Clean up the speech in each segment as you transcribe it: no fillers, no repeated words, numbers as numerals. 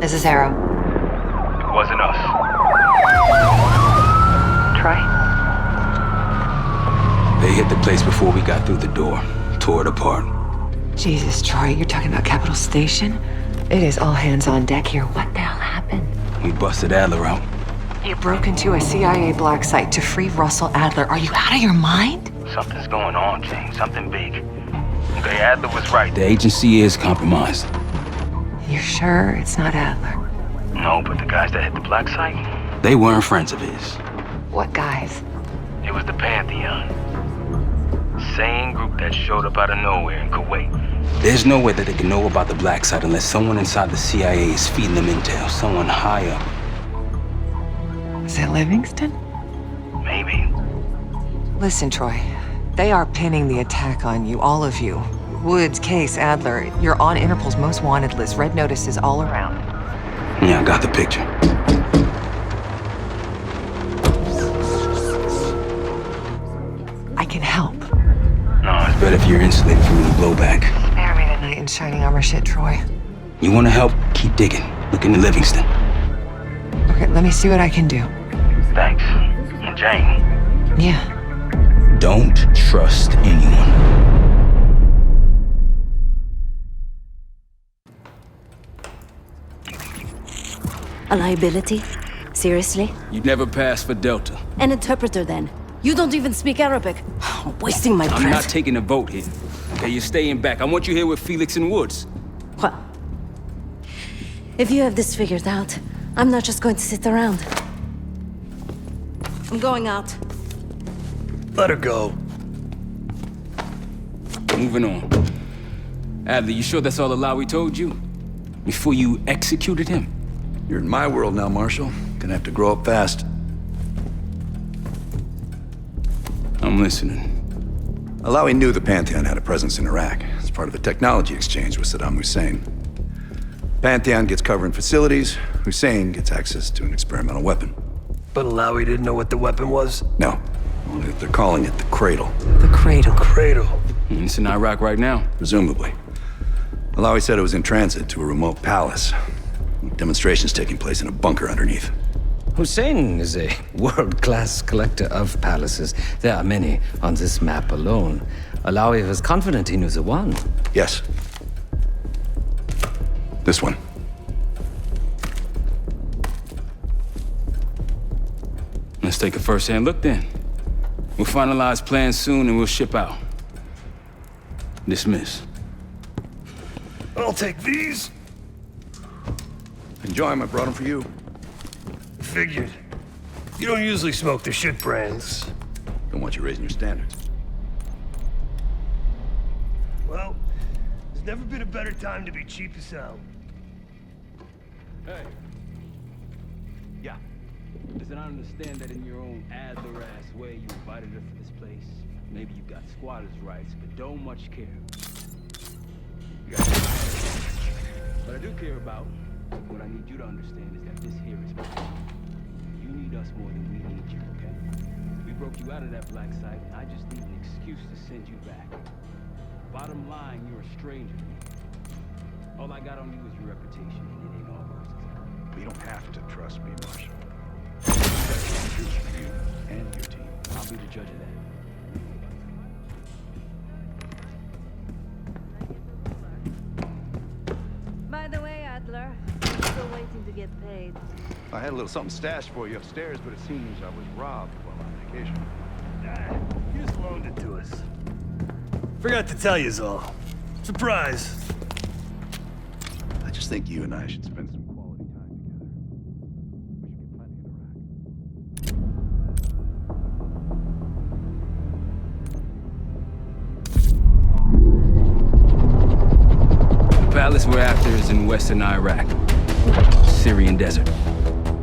This is Arrow. It wasn't us. Troy? They hit the place before we got through the door. Tore it apart. Jesus, Troy, you're talking about Capitol Station? It is all hands on deck here. What the hell happened? We busted Adler out. You broke into a CIA black site to free Russell Adler. Are you out of your mind? Something's going on, Jane. Something big. Okay, Adler was right. The agency is compromised. You're sure it's not Adler? No, but the guys that hit the black site, They weren't friends of his. What guys? it was the Pantheon. Same group that showed up out of nowhere in Kuwait. There's no way that they can know about the black site unless someone inside the CIA is feeding them intel. Someone high up. Is it Livingston? Maybe. Listen, Troy. They are pinning the attack on you, all of you. Woods, Case, Adler. You're on Interpol's most wanted list. Red notices all around. Yeah, I got the picture. I can help. No, it's But if you're insulated from any blowback, Spare me tonight in shining armor shit, Troy. you want to help, keep digging. Look into Livingston. Okay, let me see what I can do. thanks. And Jane, Yeah. Don't trust anyone. A liability? Seriously? You'd never pass for Delta. An interpreter then? You don't even speak Arabic. Wasting my breath. I'm not taking a vote here. Okay, you're staying back. I want you here with Felix and Woods. Well, if you have this figured out, I'm not just going to sit around. I'm going out. Let her go. Moving on. Adler, you sure that's all the lie we told you? Before you executed him? You're in my world now, Marshal. Gonna have to grow up fast. I'm listening. Alawi knew the Pantheon had a presence in Iraq as part of a technology exchange with Saddam Hussein. Pantheon gets cover in facilities, Hussein gets access to an experimental weapon. But Alawi didn't know what the weapon was? No, only that they're calling it the Cradle, The cradle. Cradle. It's in Iraq right now. presumably. Alawi said it was in transit to a remote palace. Demonstrations taking place in a bunker underneath. Hussein is a world-class collector of palaces. There are many on this map alone. Alawi was confident he knew the one. Yes. This one. Let's take a first-hand look then. We'll finalize plans soon and we'll ship out. Dismiss. I'll take these. Enjoy them, I brought them for you. Figured. You don't usually smoke the shit brands. Don't want you raising your standards. Well, there's never been a better time to be cheap as hell. Hey. Yeah. Listen, I understand that in your own Adler-ass way you invited her for this place. Maybe you got squatters' rights, but don't much care. You got What I do care about, what I need you to understand is that this here is personal. You need us more than we need you, okay? We broke you out of that black site, and I just need an excuse to send you back. Bottom line, you're a stranger to me. All I got on you is your reputation, and it ain't all roses. You don't have to trust me, Marshal. That's the truth for you and your team. I'll be the judge of that. By the way, Adler, I'm still waiting to get paid. I had a little something stashed for you upstairs, but it seems I was robbed while on vacation. You just loaned it to us. Forgot to tell yous all. Surprise. I just think you and I should spend some quality time together. We should get plenty in Iraq. The palace we're after is in western Iraq. Syrian desert.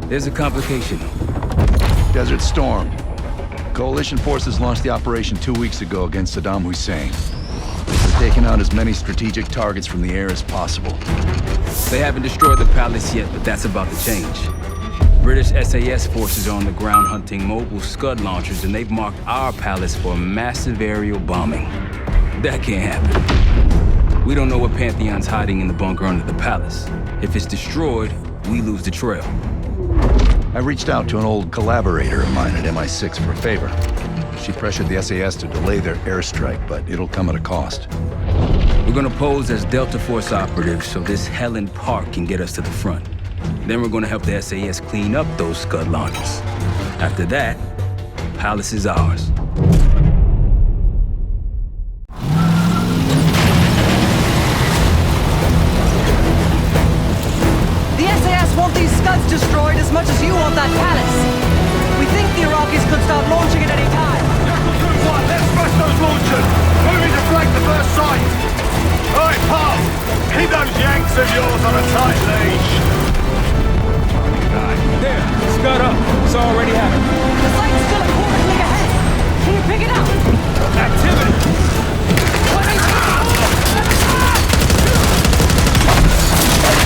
There's a complication though. Desert Storm. Coalition forces launched the operation 2 weeks ago against Saddam Hussein. They're taking out as many strategic targets from the air as possible. They haven't destroyed the palace yet, but that's about to change. British SAS forces are on the ground hunting mobile Scud launchers, and they've marked our palace for massive aerial bombing. That can't happen. We don't know what Pantheon's hiding in the bunker under the palace. If it's destroyed, we lose the trail. I reached out to an old collaborator of mine at MI6 for a favor. She pressured the SAS to delay their airstrike, but it'll come at a cost. We're gonna pose as Delta Force operatives so this Helen Park can get us to the front. Then we're gonna help the SAS clean up those Scud launches. After that, Palace is ours. The SAS want these Scuds destroyed as much as you want that palace. We think the Iraqis could start launching at any time. Let's smash those launchers! Moving to flank the first site! Alright, Paul! Keep those Yanks of yours on a tight leash! There, Scud up. It's already happening. The site's still a quarter click ahead. Can you pick it up? Activity!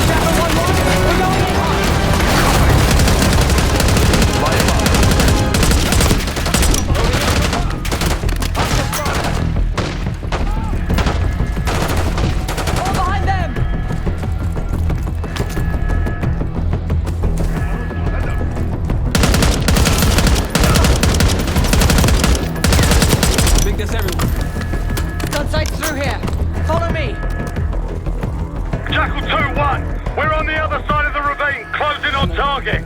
Chapter 1 more. We're going in hot. All behind them! I think that's everyone. Gun sights through here. Follow me. Jackal 2-1! We're on the other side of the ravine, closing on target!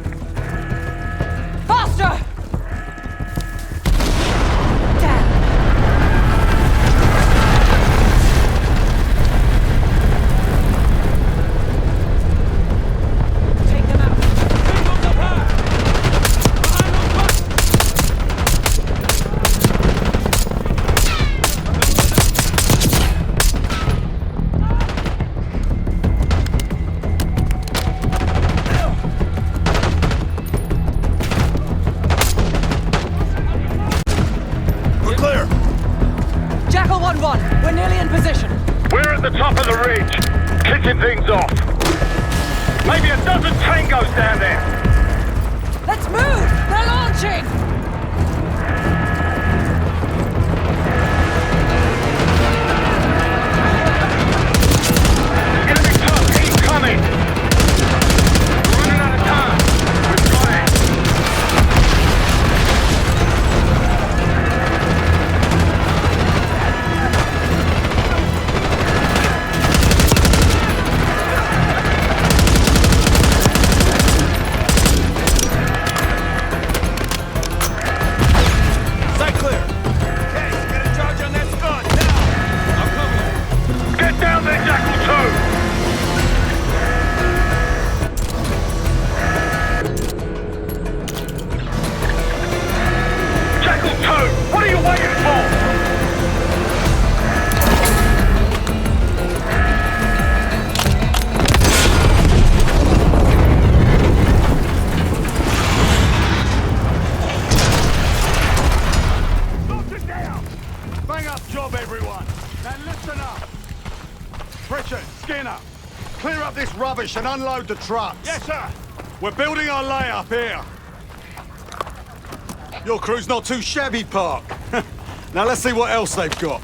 Faster! Damn. Take them out. We're clear! Jackal 1-1. We're nearly in position. We're at the top of the ridge, kicking things off. Maybe a dozen tangos down there. Let's move! They're launching! Enemy tug incoming! We're running out of time. We've got it. Stay clear. Case, get a charge on that Scud, now! I'm coming. Get down there, Jackal 2! Jackal 2, what are you waiting for? Knock it down! Bang up job, everyone! Now listen up! Pritchard, Skinner, clear up this rubbish and unload the trucks. Yes, sir. We're building our layup here. Your crew's not too shabby, Park. Now let's see what else they've got.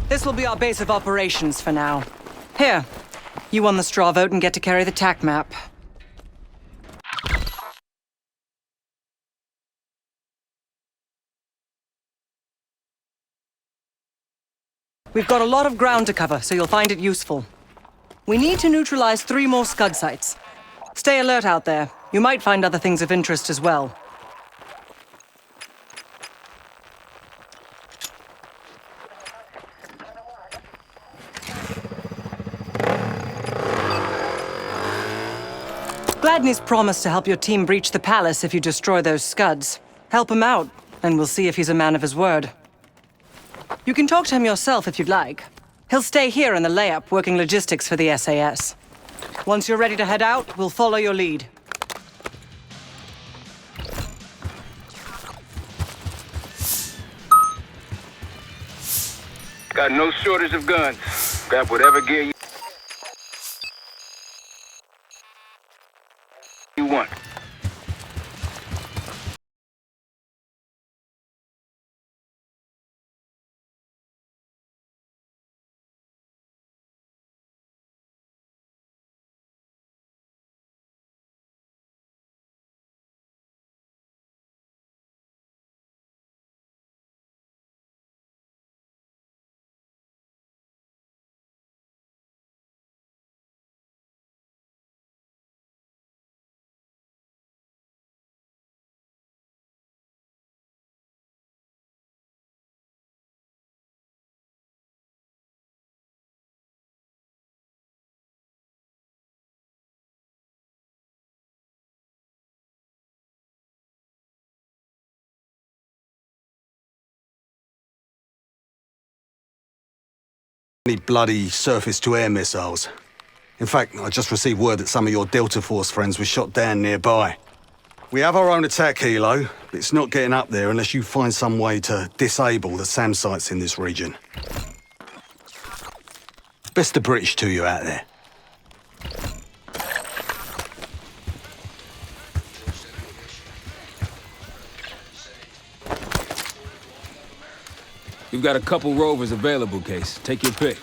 This will be our base of operations for now. Here, you won the straw vote and get to carry the TAC map. We've got a lot of ground to cover, so you'll find it useful. We need to neutralize 3 more Scud sites. Stay alert out there. You might find other things of interest as well. Gladney's promised to help your team breach the palace if you destroy those Scuds. Help him out, and we'll see if he's a man of his word. You can talk to him yourself if you'd like. He'll stay here in the layup, working logistics for the SAS. Once you're ready to head out, we'll follow your lead. Got no shortage of guns. Grab whatever gear you want. Any bloody surface-to-air missiles. In fact, I just received word that some of your Delta Force friends were shot down nearby. We have our own attack helo, but it's not getting up there unless you find some way to disable the SAM sites in this region. Best of British to you out there. We've got a couple rovers available, Case. Take your pick.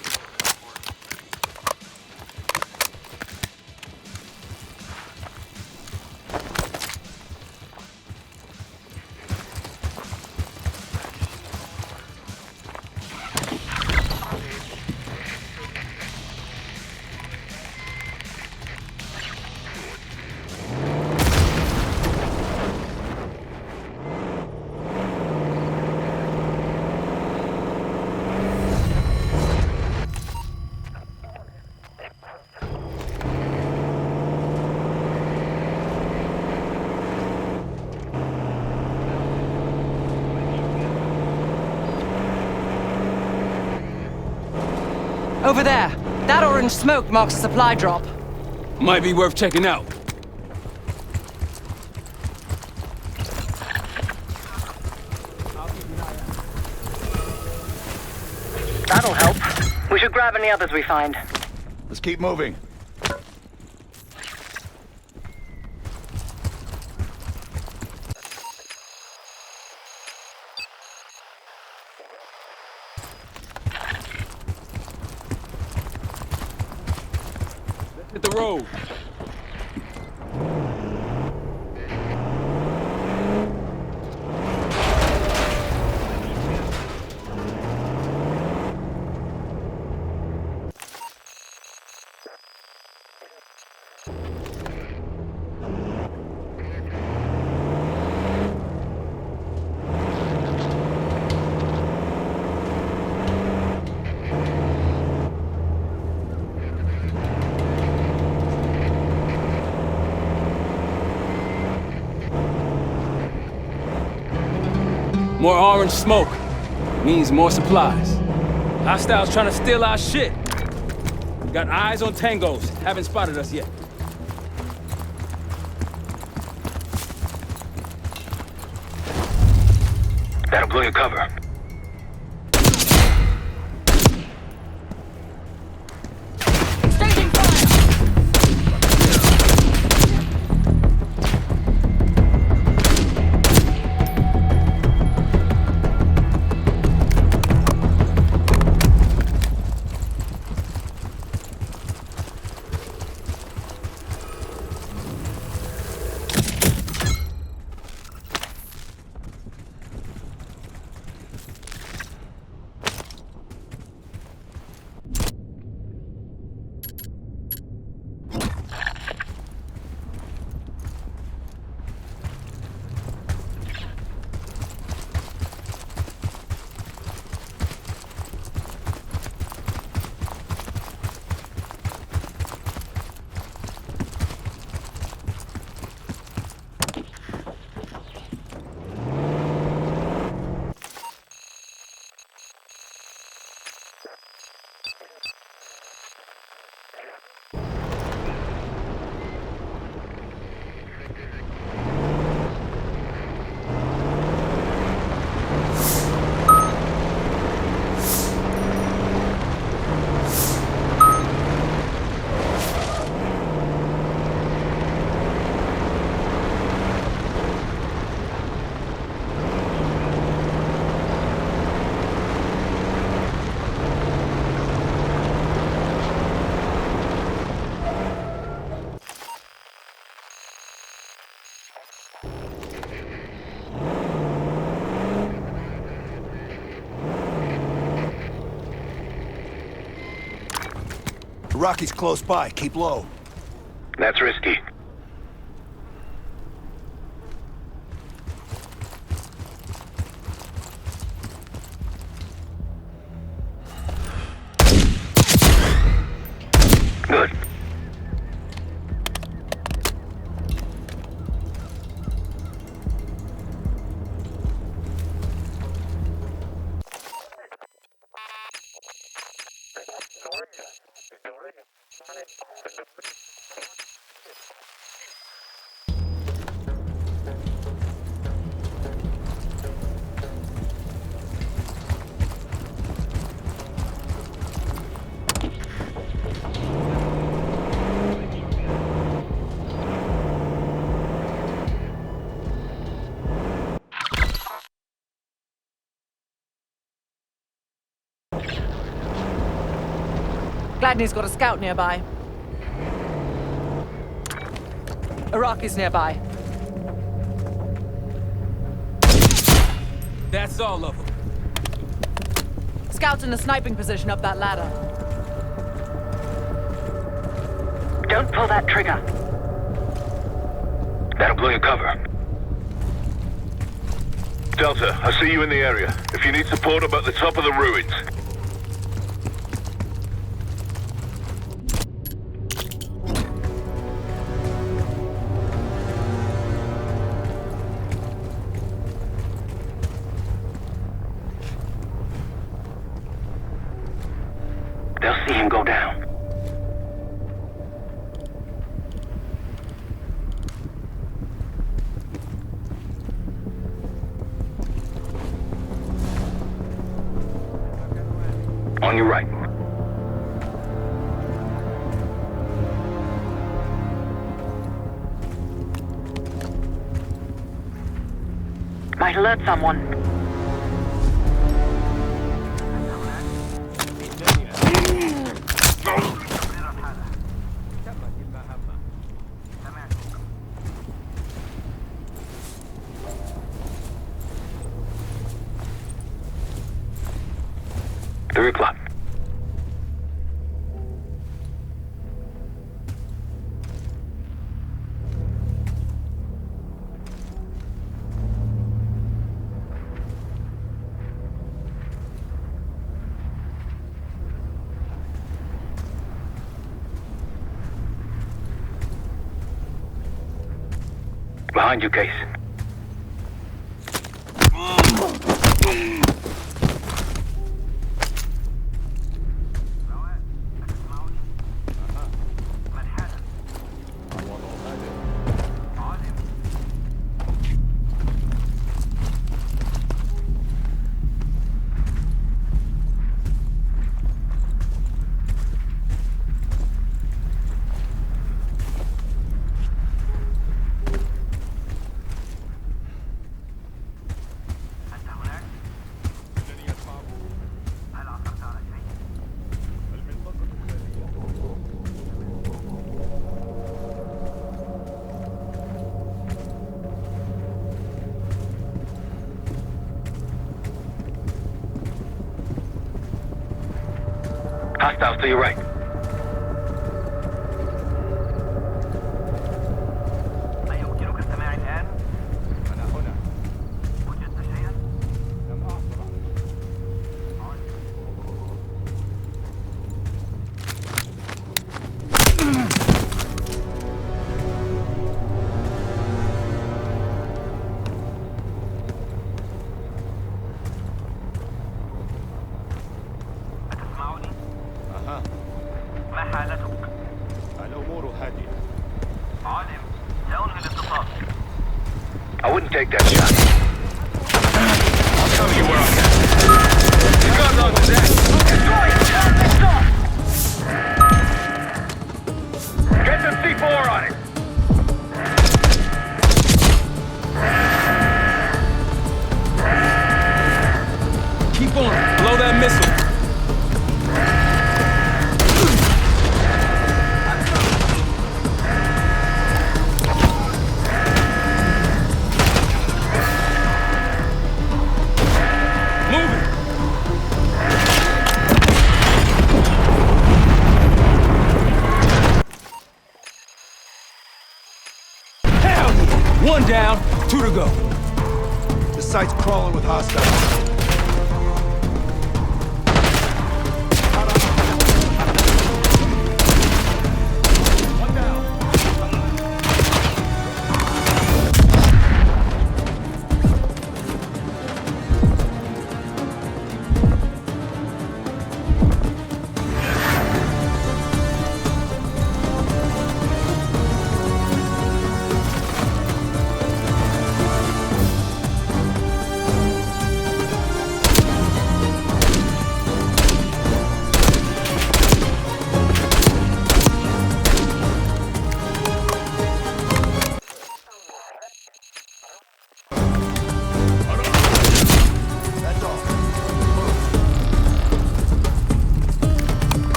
Over there. That orange smoke marks a supply drop. Might be worth checking out. That'll help. We should grab any others we find. Let's keep moving. Hit the road. More orange smoke means more supplies. Hostiles trying to steal our shit. Got eyes on tangos. Haven't spotted us yet. That'll blow your cover. The Rocky's close by. Keep low. That's risky. Good. Gladney's got a scout nearby. Iraqi's nearby. That's all of them. Scout's in a sniping position up that ladder. Don't pull that trigger. That'll blow your cover. Delta, I see you in the area. If you need support, I'm at the top of the ruins. They'll see him go down. On your right. Might alert someone. Three o'clock. Behind you, Case. Hostiles to your right. I wouldn't take that shot. I'll cover you where I can. The gun on his ass. Get some C4 on it. Keep on. Blow that missile. One down, two to go. The site's crawling with hostiles. One down.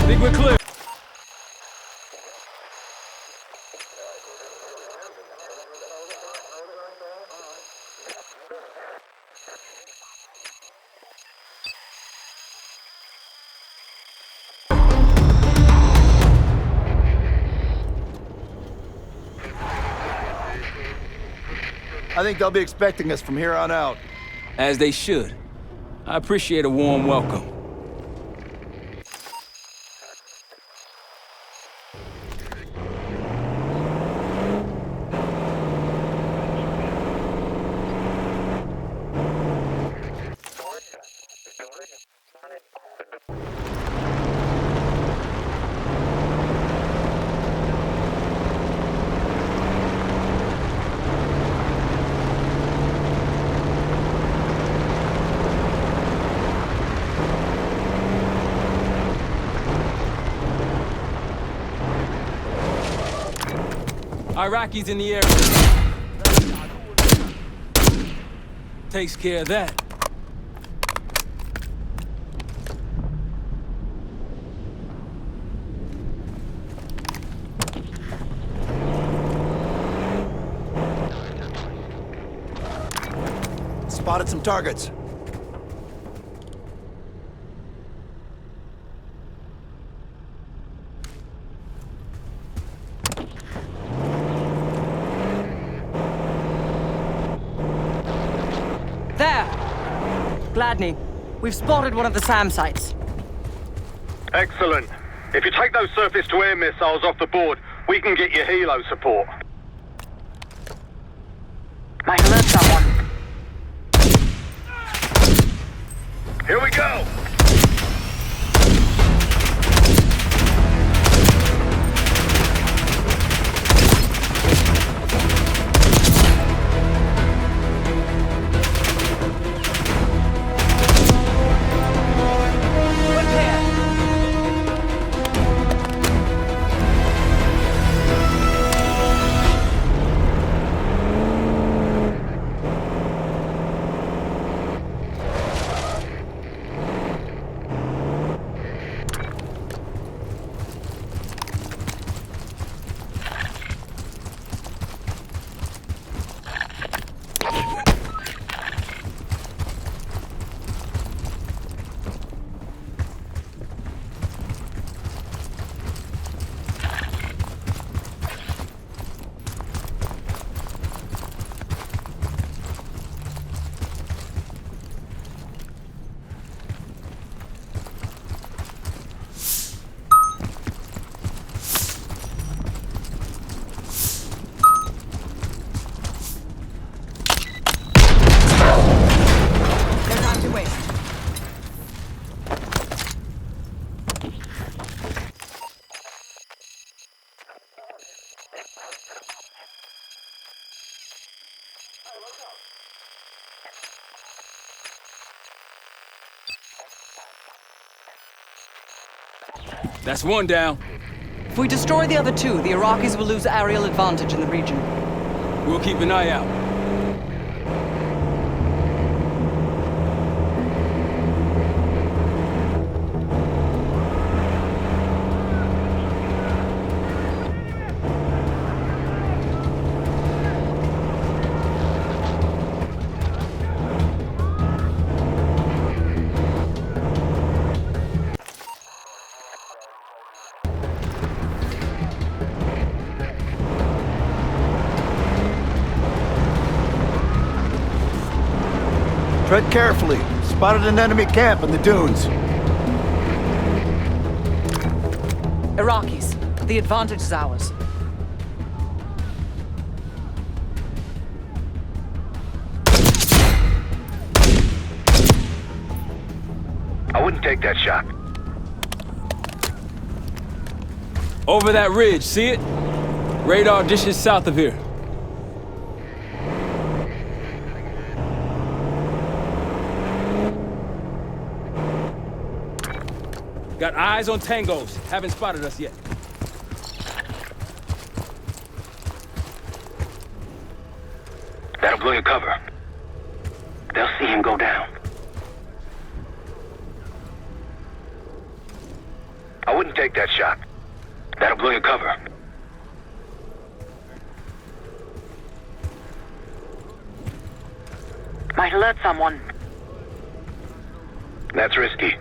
Think we're clear. I think they'll be expecting us from here on out. As they should. I appreciate a warm welcome. Iraqis in the air. Takes care of that. Spotted some targets. There! Gladney, we've spotted one of the SAM sites. Excellent. If you take those surface-to-air missiles off the board, we can get you helo support. Might alert someone. Here we go! That's one down. If we destroy the other two, the Iraqis will lose aerial advantage in the region. We'll keep an eye out. Tread carefully. Spotted an enemy camp in the dunes. Iraqis, the advantage is ours. I wouldn't take that shot. Over that ridge, see it? Radar dishes south of here. Got eyes on tangos. Haven't spotted us yet. That'll blow your cover. They'll see him go down. I wouldn't take that shot. That'll blow your cover. Might alert someone. That's risky.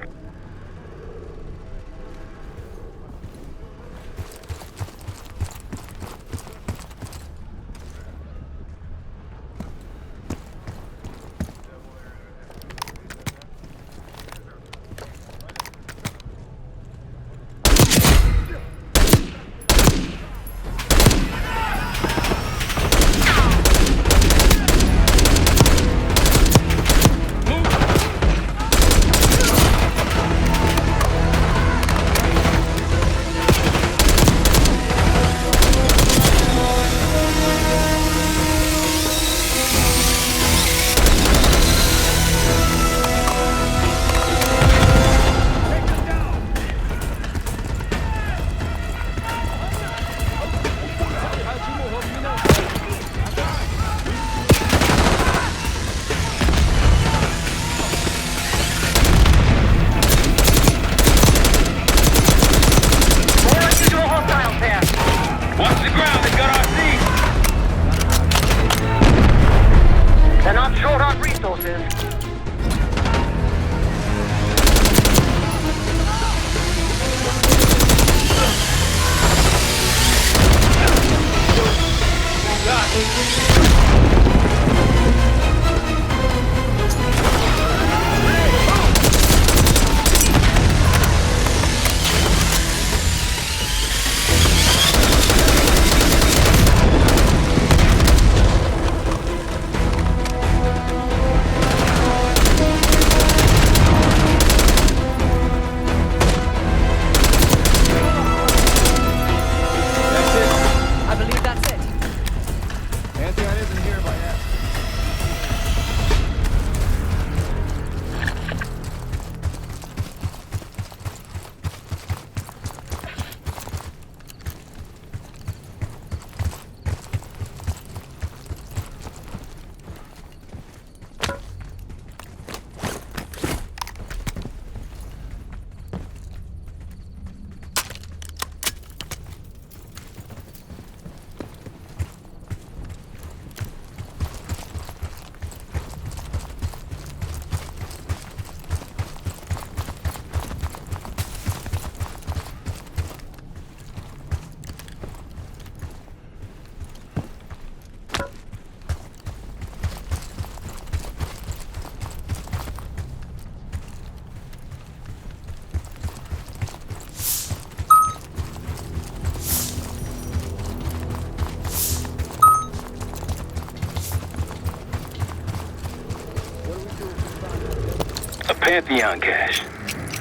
Pantheon cache.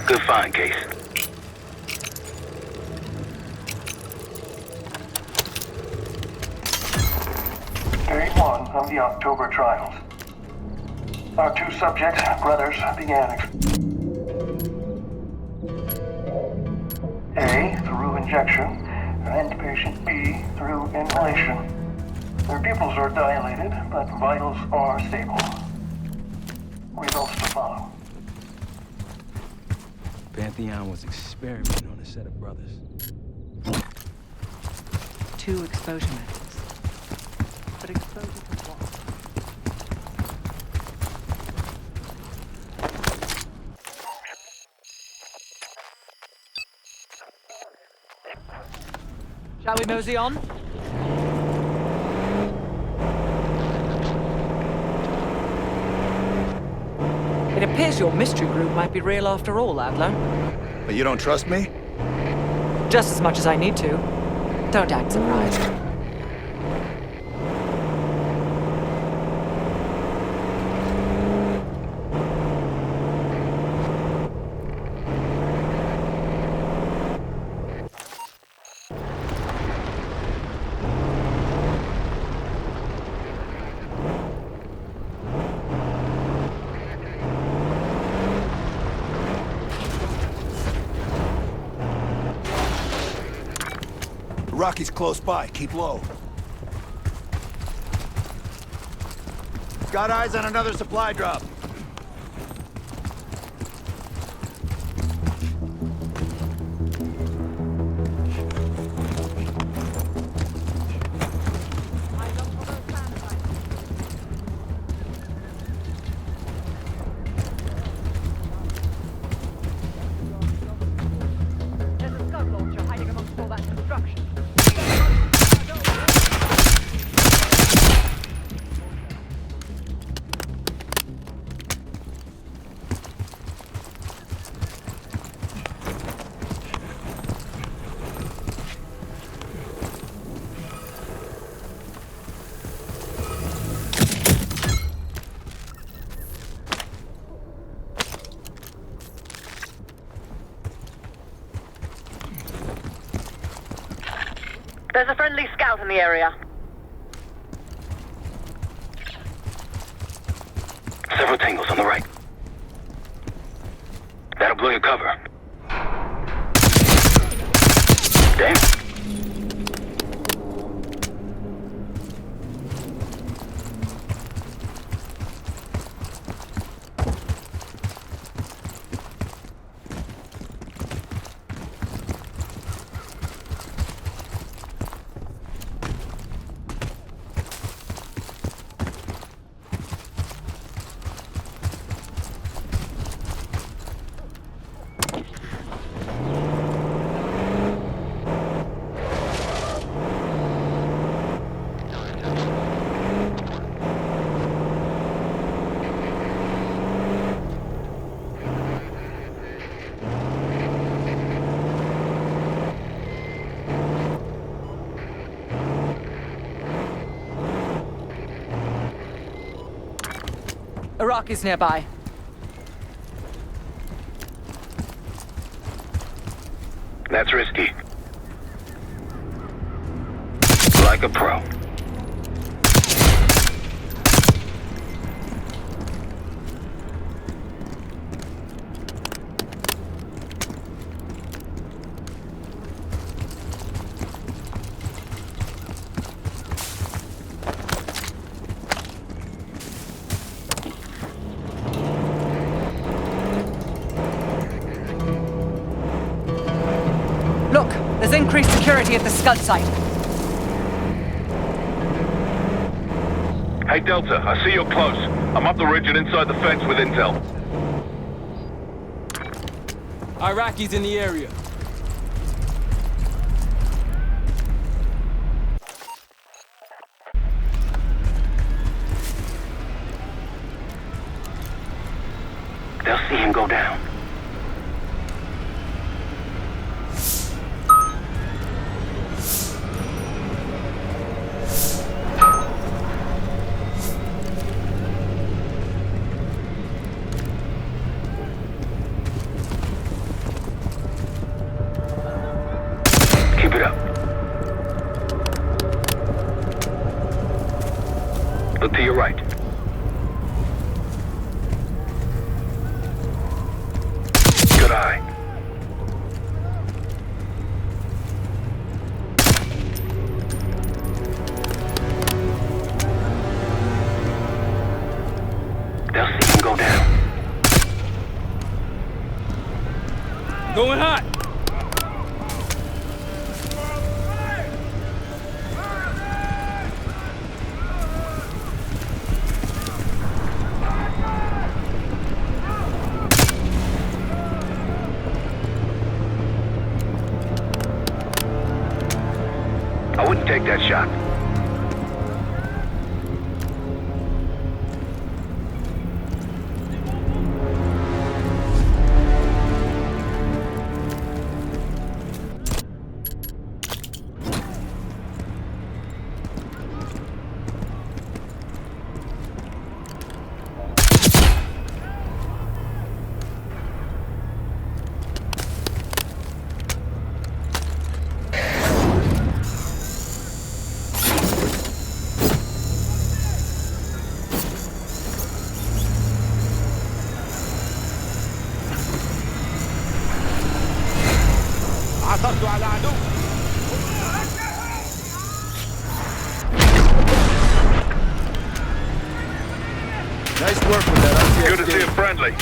Good find, Case. Day 1 of the October trials. Our two subjects, brothers, began A through injection, and patient B through inhalation. Their pupils are dilated, but vitals are stable. Results to follow. Pantheon was experimenting on a set of brothers. 2 exposure methods. But exposure to what? Shall we mosey on? It appears your mystery group might be real after all, Adler. But you don't trust me? Just as much as I need to. Don't act surprised. Rocky's close by. Keep low. Got eyes on another supply drop. There's a friendly scout in the area. Several tangles on the right. That'll blow your cover. Damn. Iraqis nearby. That's risky. Like a pro. Look, there's increased security at the Scud site. Hey, Delta, I see you're close. I'm up the ridge and inside the fence with intel. Iraqis in the area. They'll see him go down. Keep it up. Look to your right. Good eye. They'll see him go down. Going hot. I wouldn't take that shot. عثرت على عدو. Nice work with that. Good to see him friendly.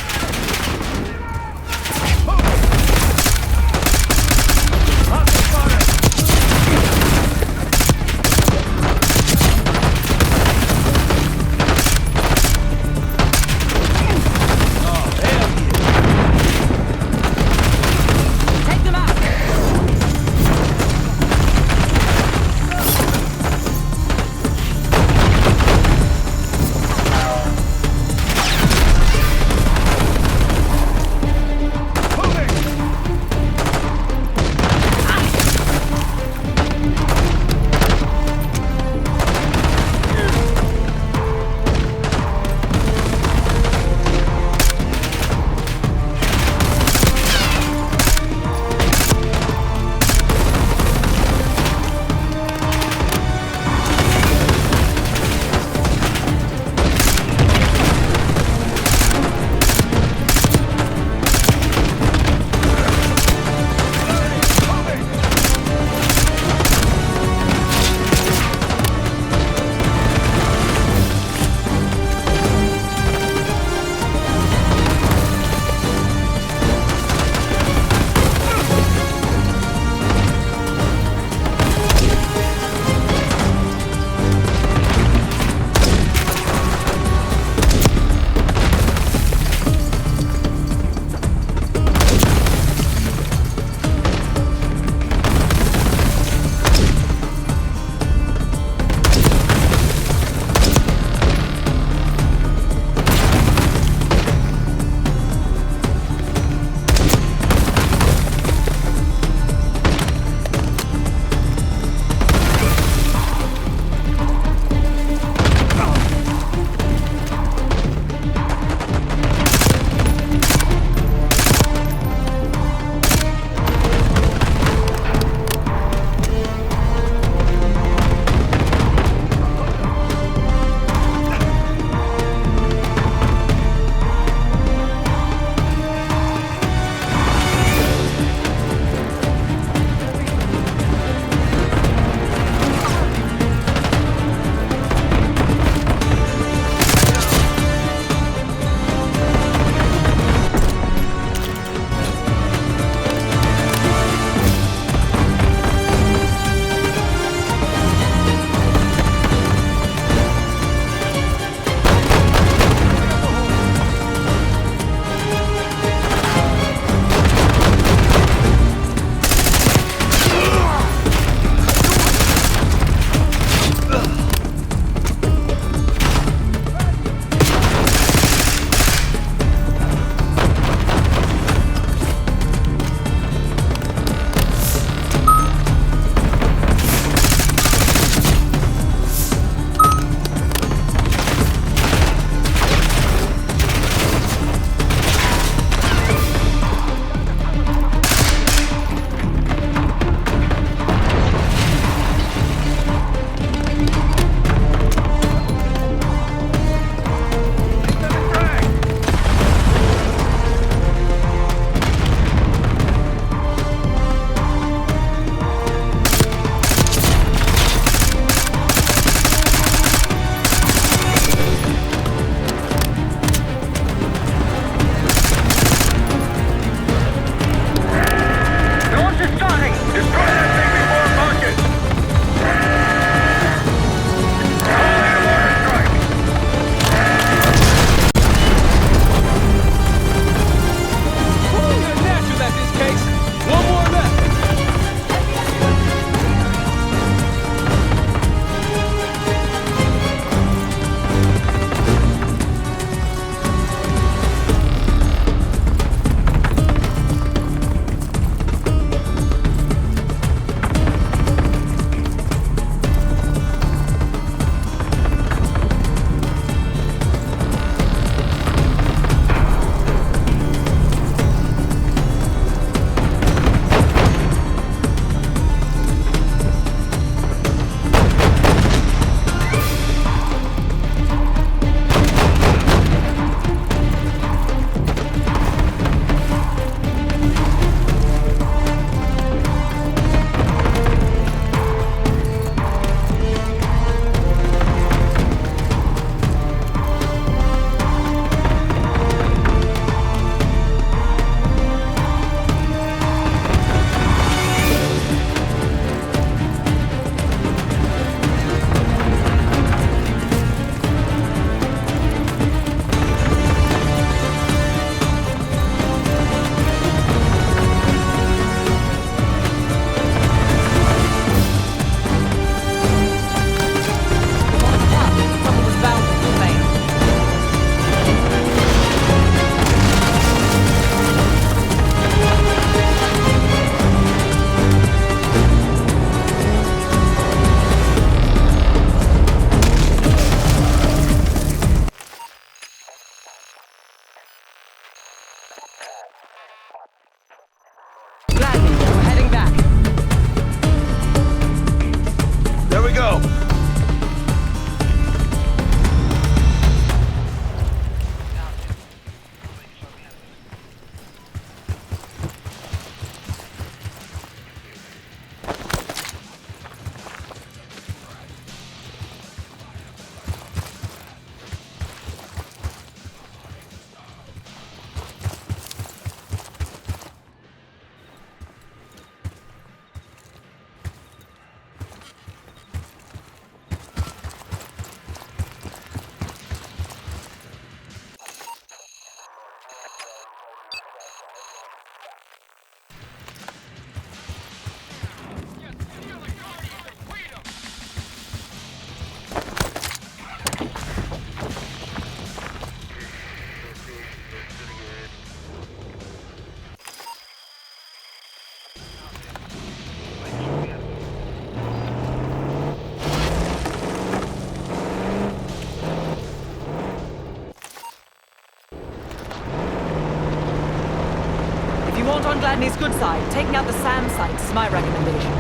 Gladney's good side. Taking out the SAM sites is my recommendation.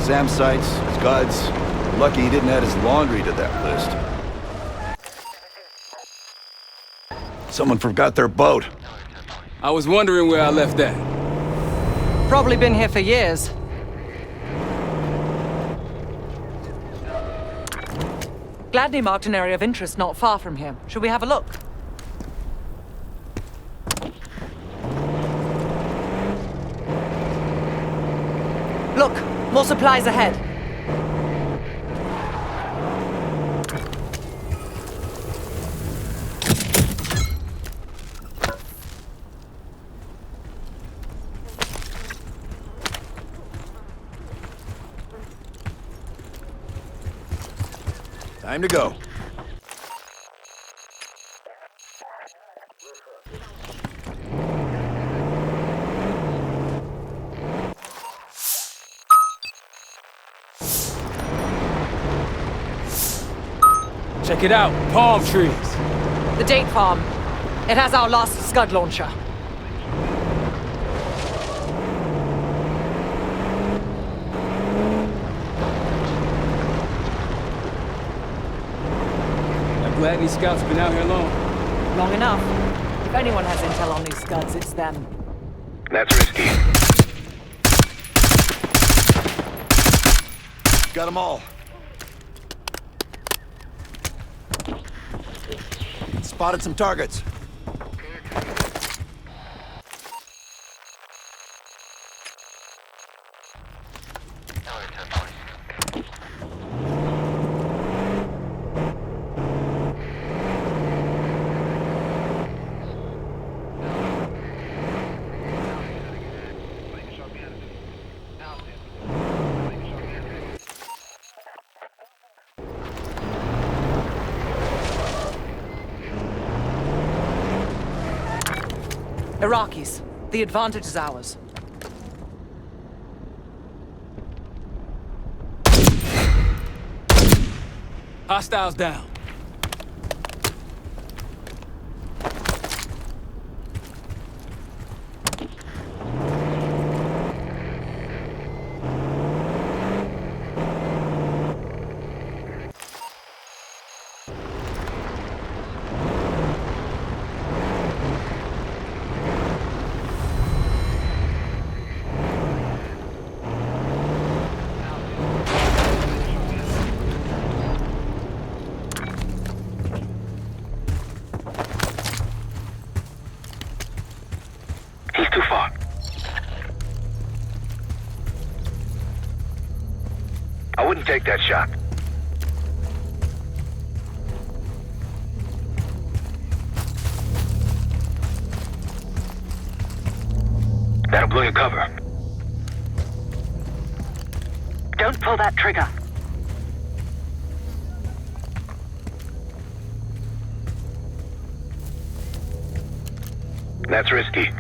SAM sites, Scuds. Lucky he didn't add his laundry to that list. Someone forgot their boat. I was wondering where I left that. Probably been here for years. Gladney marked an area of interest not far from here. Should we have a look? Look, more supplies ahead. Time to go. Check it out, palm trees. The date farm. It has our last Scud launcher. Gladney scouts been out here long. Long enough. If anyone has intel on these Scuds, it's them. That's risky. Got them all. Spotted some targets. Iraqis. The advantage is ours. Hostiles down. He's too far. I wouldn't take that shot. That'll blow your cover. Don't pull that trigger. That's risky.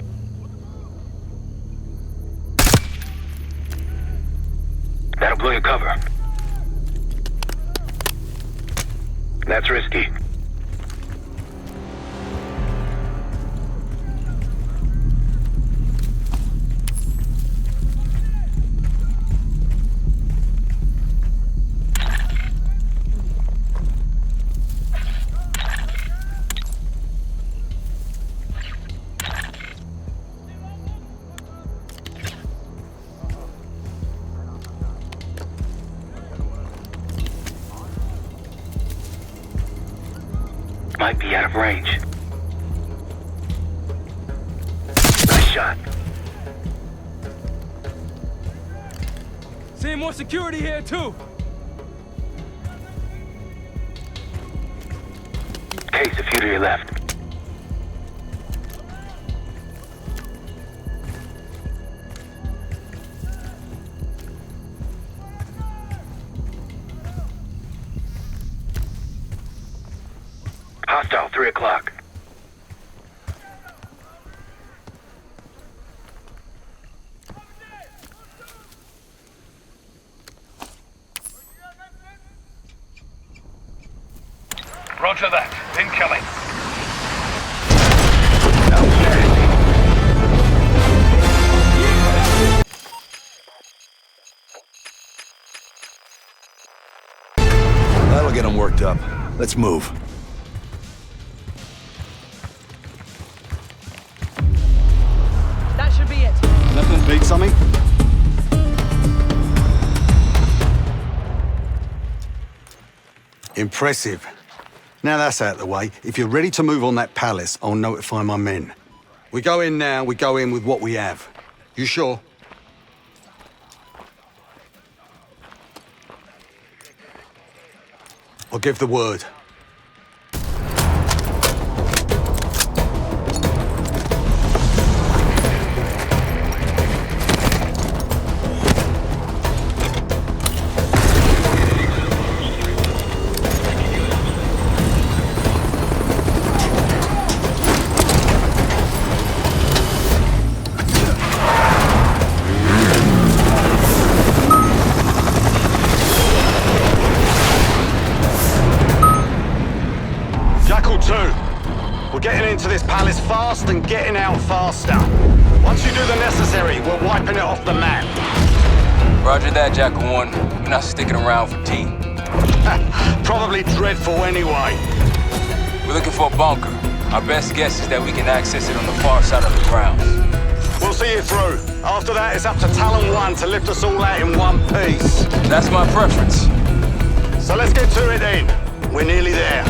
That'll blow your cover. That's risky. Might be out of range. Nice shot. Seeing more security here, too. Case, a few to your left. Hostile, 3 o'clock. Roger that. Incoming. That'll get them worked up. Let's move. That should be it. Nothing beats something? Impressive. Now that's out of the way, if you're ready to move on that palace, I'll notify my men. We go in now, we go in with what we have. You sure? I'll give the word. Into this palace fast and getting out faster. Once you do the necessary, we're wiping it off the map. Roger that, Jackal 1. We're not sticking around for tea. Probably dreadful anyway. We're looking for a bunker. Our best guess is that we can access it on the far side of the grounds. We'll see you through. After that, it's up to Talon 1 to lift us all out in one piece. That's my preference. So let's get to it then. We're nearly there.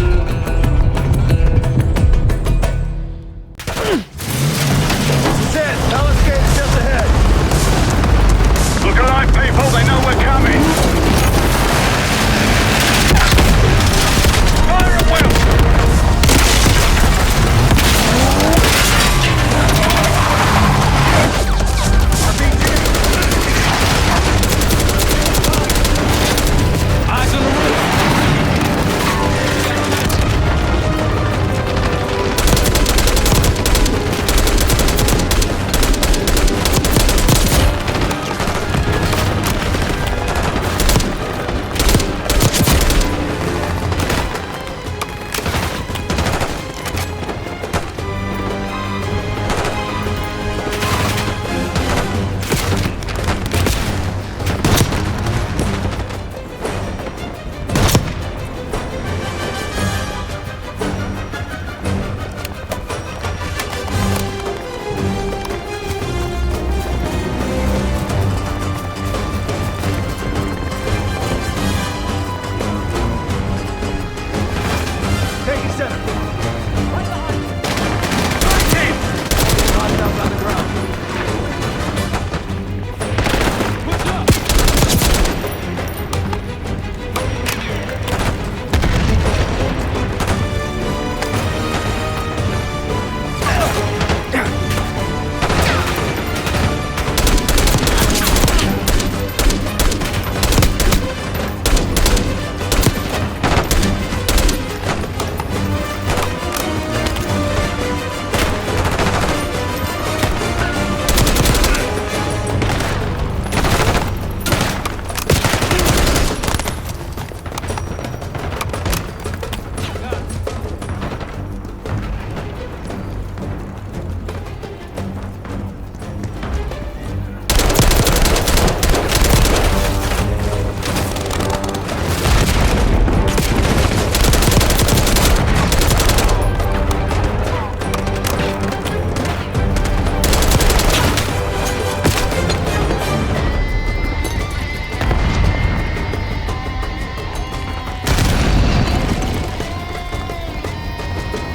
Look alive, people. They know we're coming. Fire at will. Eyes on the roof.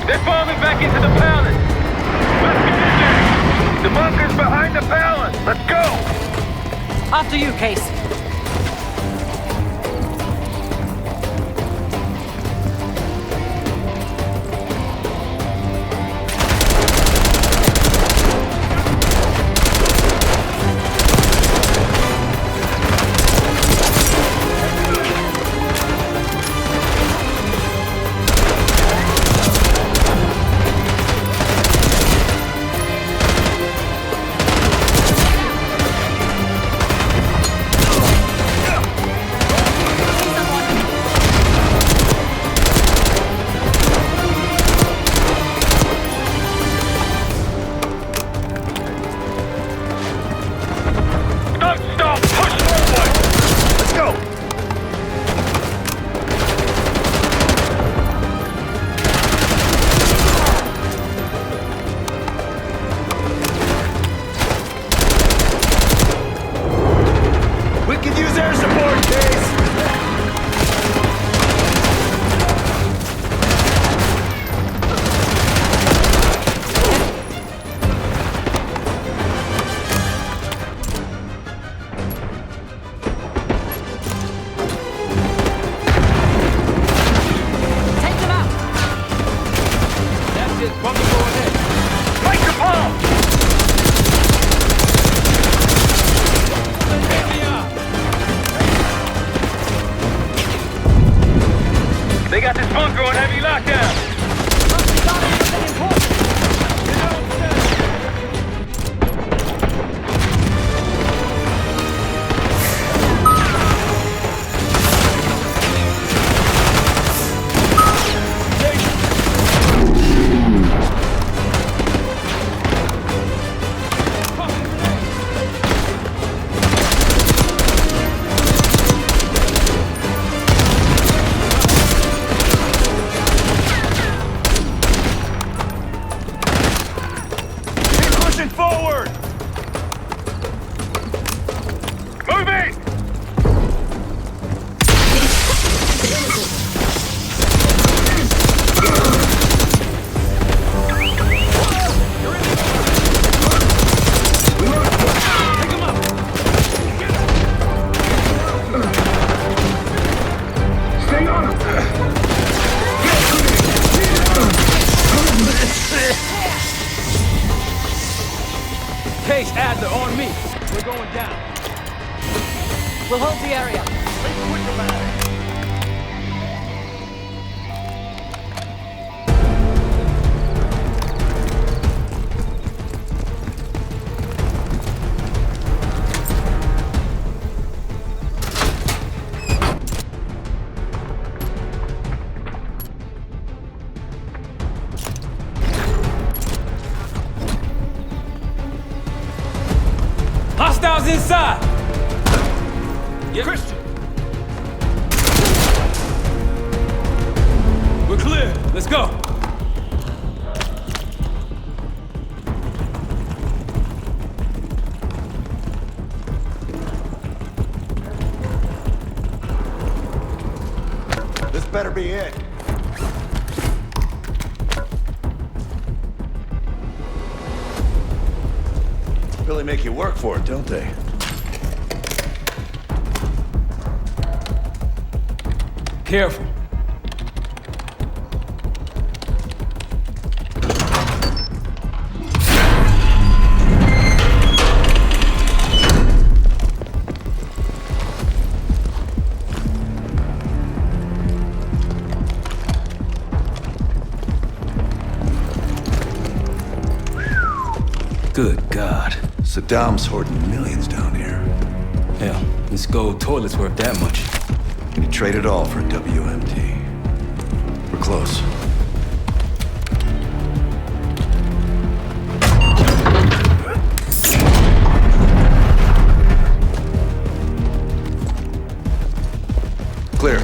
They're falling back into the palace. Let's get in there. The bunker's behind the palace. Let's go. After you, Case. bunker on heavy lockdown. Forward! Move in! Case Adler on me. We're going down. We'll hold the area. Be quick about it. Hostiles inside! Yep. Christian! We're clear. Let's go. This better be it. Really make you work for it, don't they? Careful. Good God. Saddam's hoarding millions down here. Hell, this gold toilet's worth that much. And he traded all for WMD. We're close. Clear.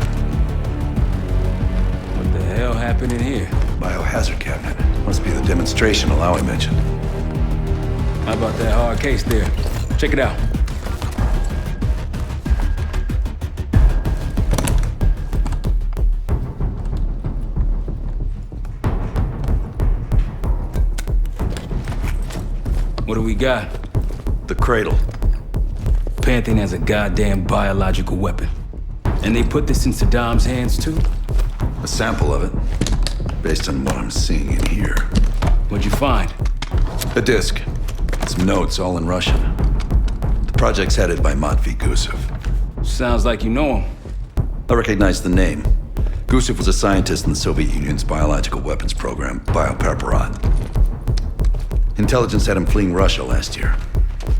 What the hell happened in here? Biohazard cabinet. Must be the demonstration Alawi mentioned. How about that hard case there? Check it out. What do we got? The cradle. Pantheon has a goddamn biological weapon. And they put this in Saddam's hands too? A sample of it, based on what I'm seeing in here. What'd you find? A disc. Some notes, all in Russian. The project's headed by Matvey Gusev. Sounds like you know him. I recognize the name. Gusev was a scientist in the Soviet Union's biological weapons program, Biopreparat. Intelligence had him fleeing Russia last year.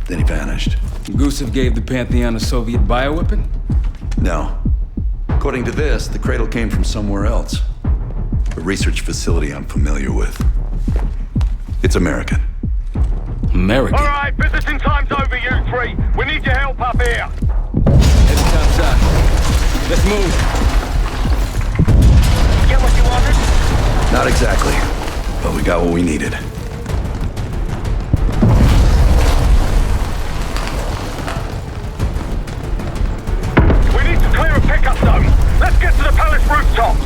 Then he vanished. Gusev gave the Pantheon a Soviet bioweapon? No. According to this, the cradle came from somewhere else. A research facility I'm familiar with. It's American. American? All right, visiting time's over, you three. We need your help up here. It's outside. Let's move. Get what you wanted? Not exactly, but we got what we needed. We need to clear a pickup zone. Let's get to the palace rooftops.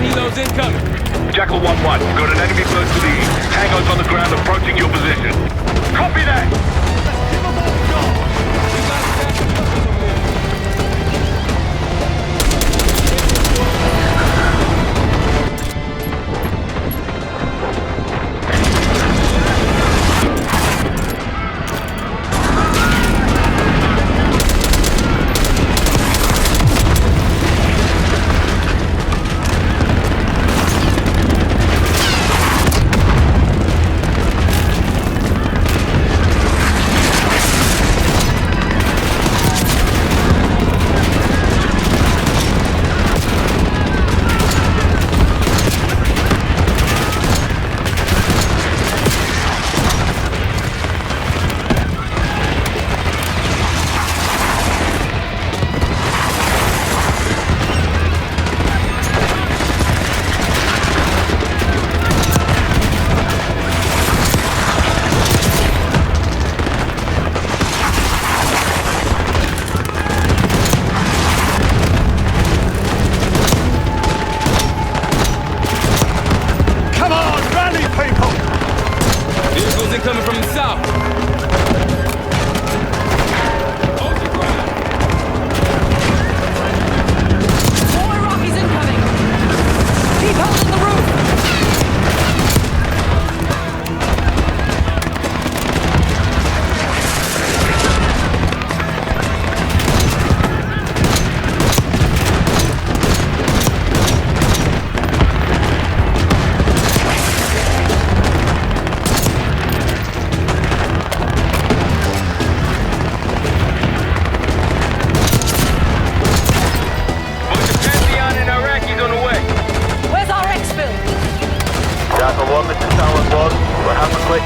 helos incoming. Jackal 1-1, we've got an enemy close to the east. Tango's on the ground approaching your position. Copy that! Coming from the south. Hold your ground. More Rockies incoming! Keep holding the roof!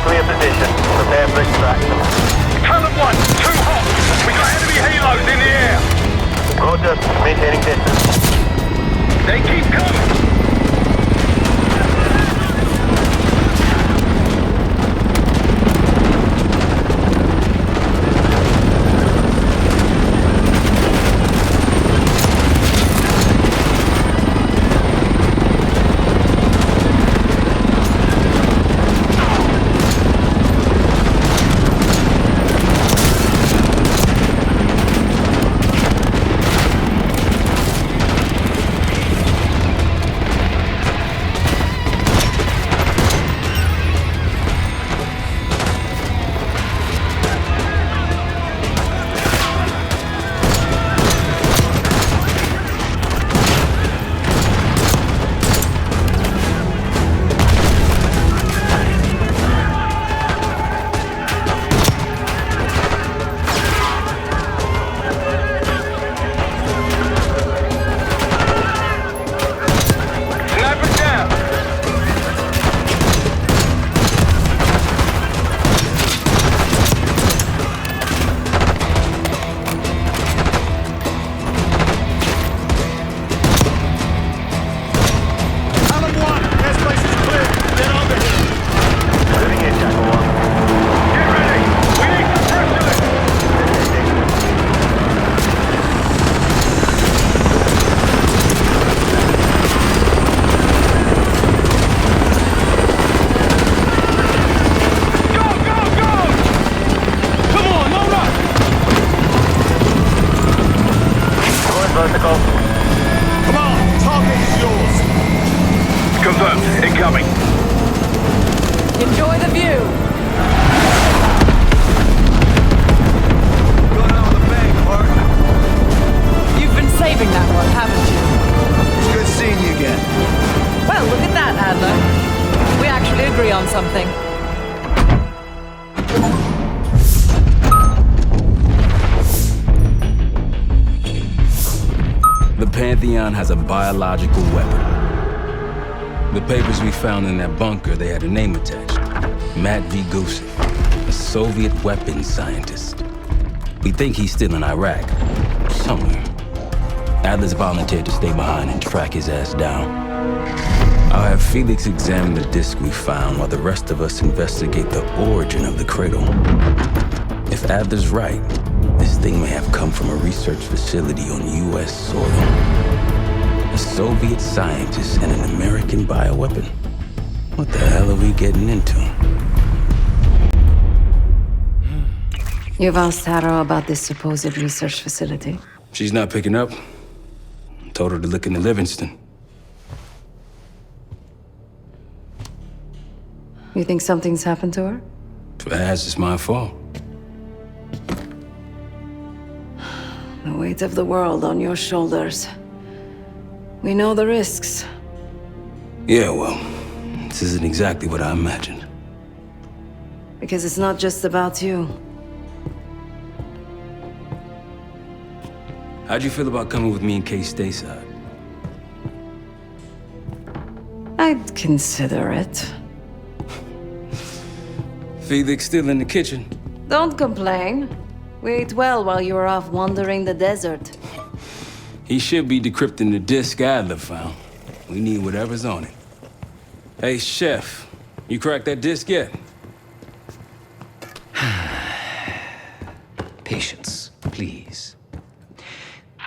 Clear position. Prepare for extraction. Talent 1, too hot. We got enemy halos in the air. Roger. Maintaining distance. They keep coming. something. The Pantheon has a biological weapon. The papers we found in that bunker, they had a name attached. Matt V. Gusev, a Soviet weapons scientist. We think he's still in Iraq, somewhere. Adler's volunteered to stay behind and track his ass down. I'll have Felix examine the disc we found while the rest of us investigate the origin of the cradle. If Adler's right, this thing may have come from a research facility on U.S. soil. A Soviet scientist and an American bioweapon. What the hell are we getting into? You've asked Harrow about this supposed research facility? She's not picking up. Told her to look into Livingston. You think something's happened to her? If it has, it's my fault. The weight of the world on your shoulders. We know the risks. Yeah, well, this isn't exactly what I imagined. Because it's not just about you. How'd you feel about coming with me in case stateside? I'd consider it. Felix still in the kitchen. Don't complain. We ate well while you were off wandering the desert. He should be decrypting the disk Adler found. We need whatever's on it. Hey, Chef, you cracked that disk yet? Patience, please.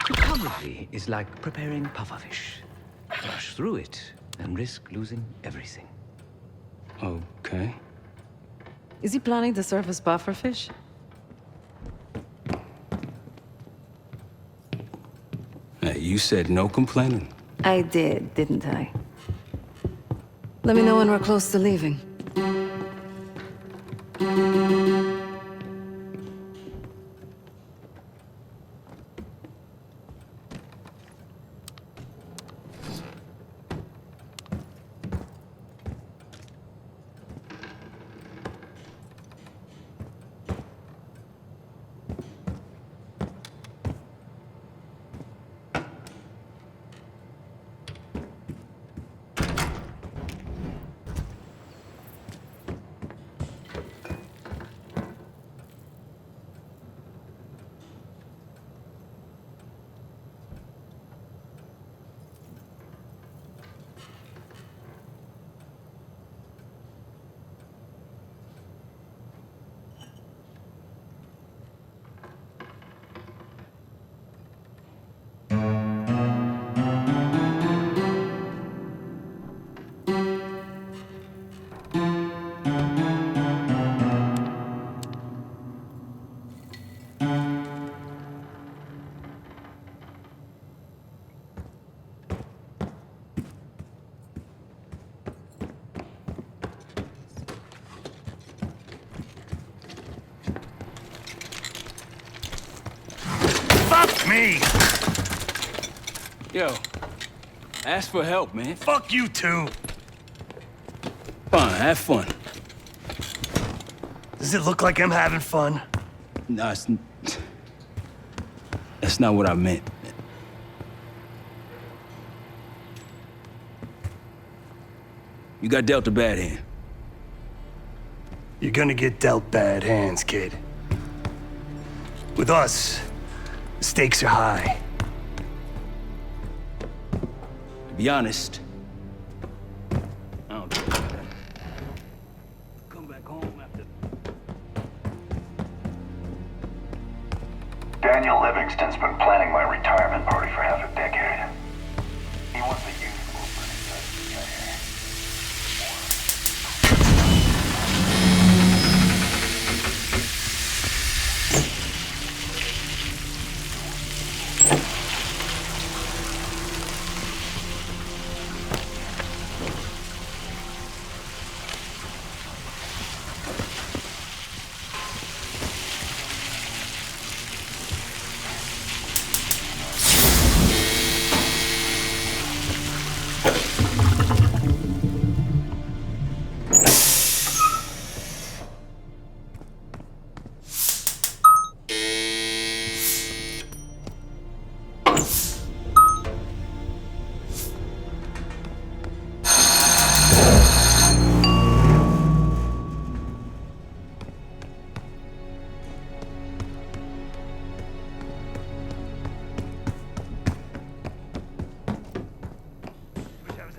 Photography is like preparing pufferfish. Rush through it and risk losing everything. Okay. Is he planning to serve us pufferfish? Hey, you said no complaining. I did, didn't I? Let me know when we're close to leaving. Fuck me! Yo, ask for help, man. Fuck you too! Fine, have fun. Does it look like I'm having fun? No, that's not what I meant. You got dealt a bad hand. You're gonna get dealt bad hands, kid. With us, the stakes are high. To be honest, I don't think about that. Come back home after. Daniel Livingston's been planning my retirement party for half a decade. He wants a youth movement inside the CIA.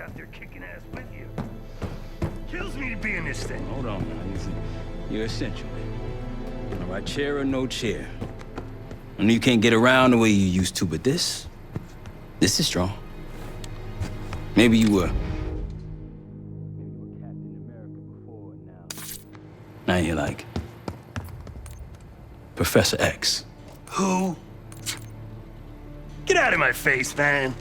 Out there kicking ass with you. Kills me to be in this thing. Hold on now. You're essential. All right, chair or no chair. I know you can't get around the way you used to, but this is strong. Maybe you were. Captain America before and now. Now you're like... Professor X. Who? Get out of my face, man.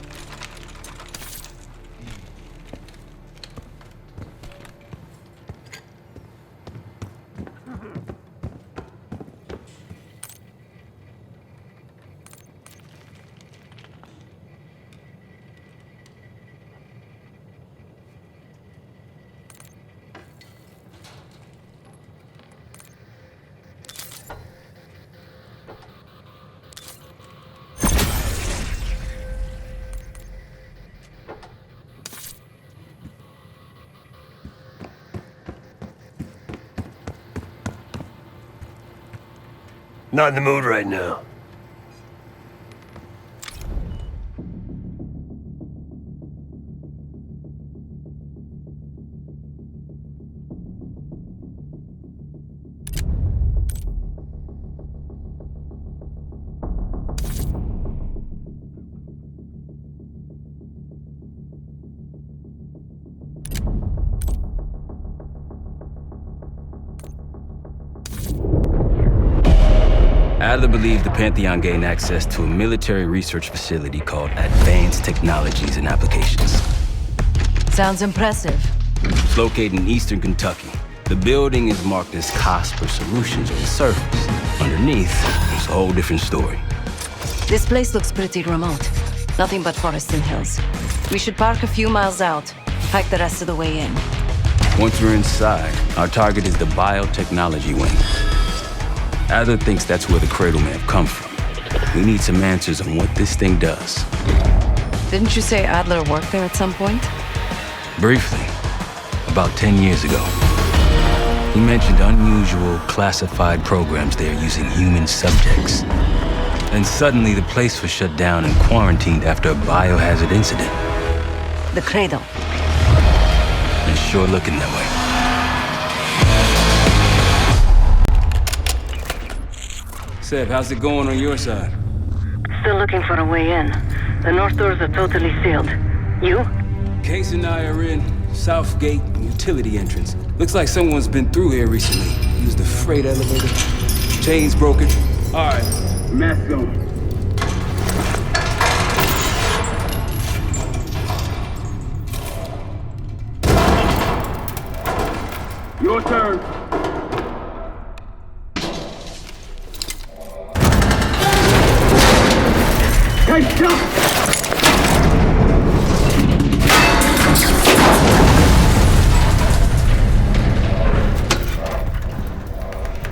Not in the mood right now. Adler believed the Pantheon gained access to a military research facility called Advanced Technologies and Applications. Sounds impressive. It's located in eastern Kentucky. The building is marked as Cosper Solutions on the surface. Underneath, it's a whole different story. This place looks pretty remote. Nothing but forests and hills. We should park a few miles out, hike the rest of the way in. Once we're inside, our target is the biotechnology wing. Adler thinks that's where the cradle may have come from. We need some answers on what this thing does. Didn't you say Adler worked there at some point? Briefly, about 10 years ago. He mentioned unusual, classified programs there using human subjects. And suddenly the place was shut down and quarantined after a biohazard incident. The cradle. It's sure looking that way. Seb, how's it going on your side? Still looking for a way in. The north doors are totally sealed. You? Case and I are in Southgate utility entrance. Looks like someone's been through here recently. Used the freight elevator. Chains broken. All right, mask on. Your turn. Hey, stop!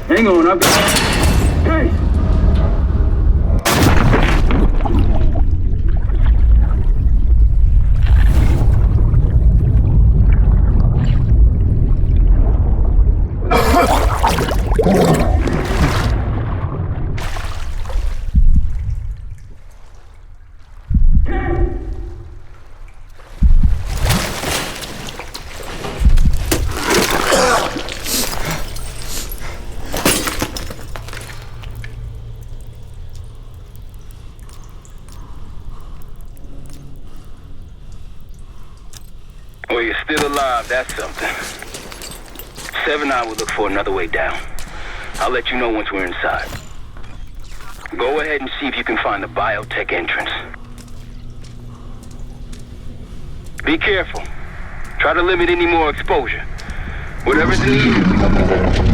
Hang on, I've got... Hey! Well, you're still alive, that's something. 7-9 will look for another way down. I'll let you know once we're inside. Go ahead and see if you can find the biotech entrance. Be careful. Try to limit any more exposure. Whatever's in the air.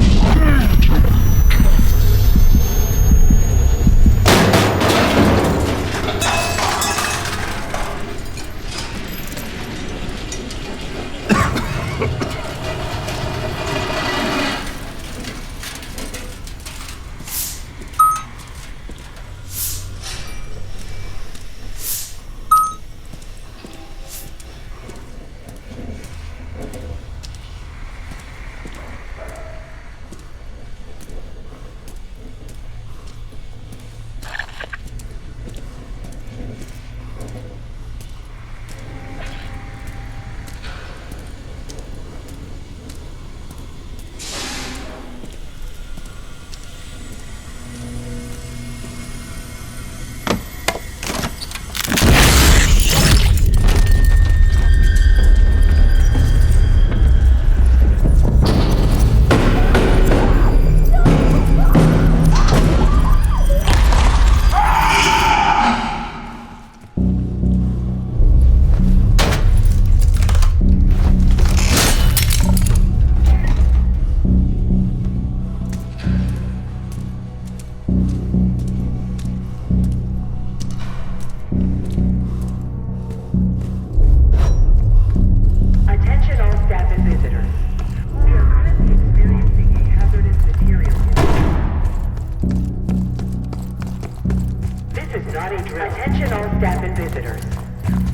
staff and visitors.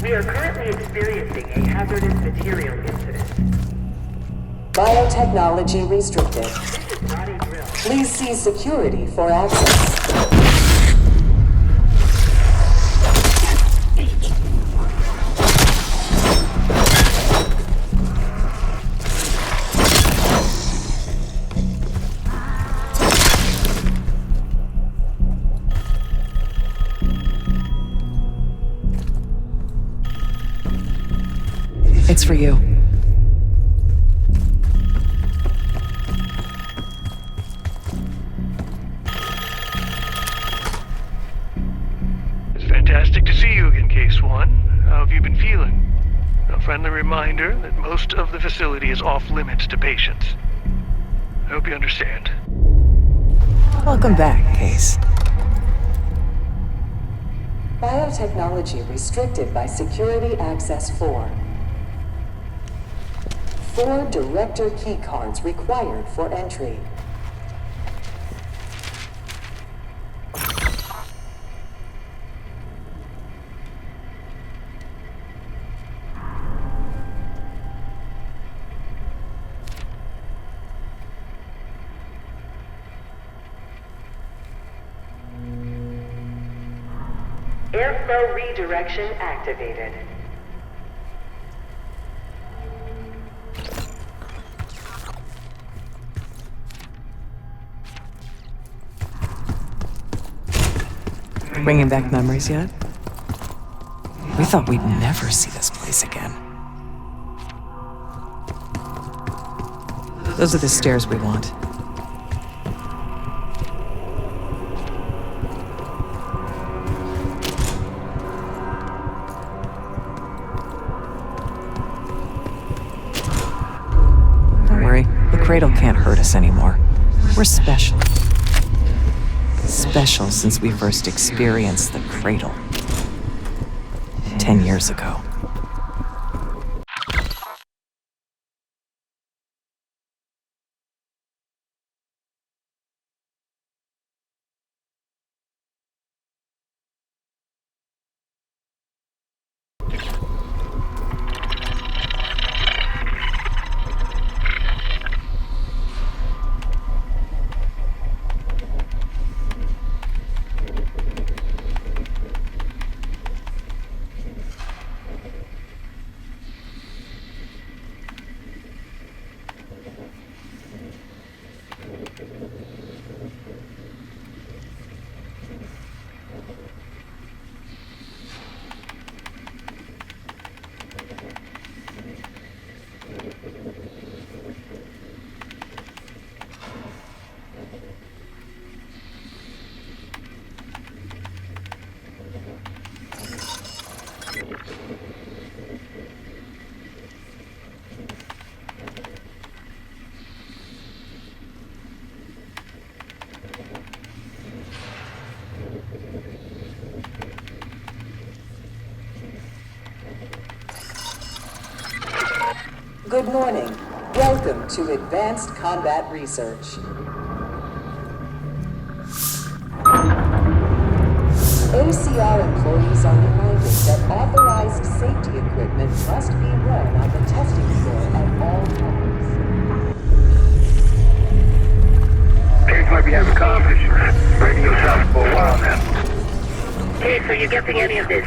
We are currently experiencing a hazardous material incident. Biotechnology restricted. This is not a drill. Please see security for access. It's for you. It's fantastic to see you again, Case 1. How have you been feeling? A friendly reminder that most of the facility is off limits to patients. I hope you understand. Welcome back, Case. Biotechnology restricted by Security Access 4. 4 director keycards required for entry. Airflow redirection activated. Bringing back memories yet? We thought we'd never see this place again. Those are the stairs we want. Don't worry, the cradle can't hurt us anymore. We're special. Special since we first experienced the cradle 10 years ago. Good morning. Welcome to Advanced Combat Research. ACR employees are reminded that authorized safety equipment must be run on the testing floor at all times. Case might be having conflicts. Radio south for a while now. Case, are you getting any of this?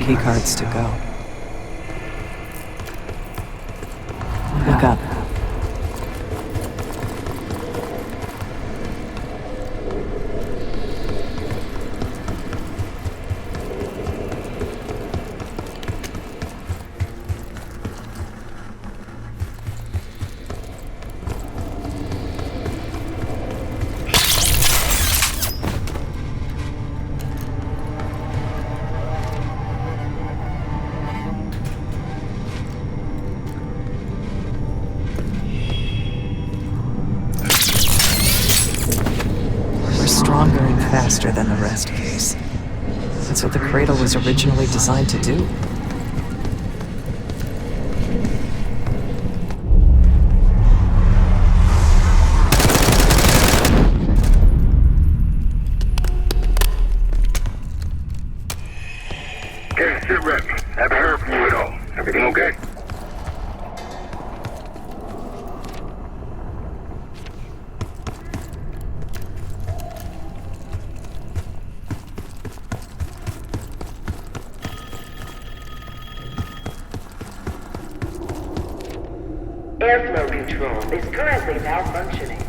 keycards to go. Look up. Stronger and faster than the rest, Case. That's what the cradle was originally designed to do. Okay, sit rep. Haven't heard from you at all. Everything okay? Airflow control is currently malfunctioning.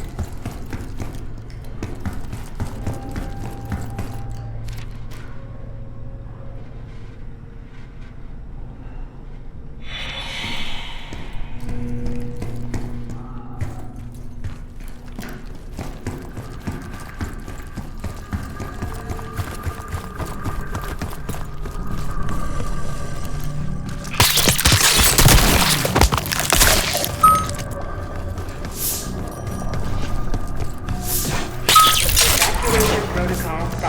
Protocol 5.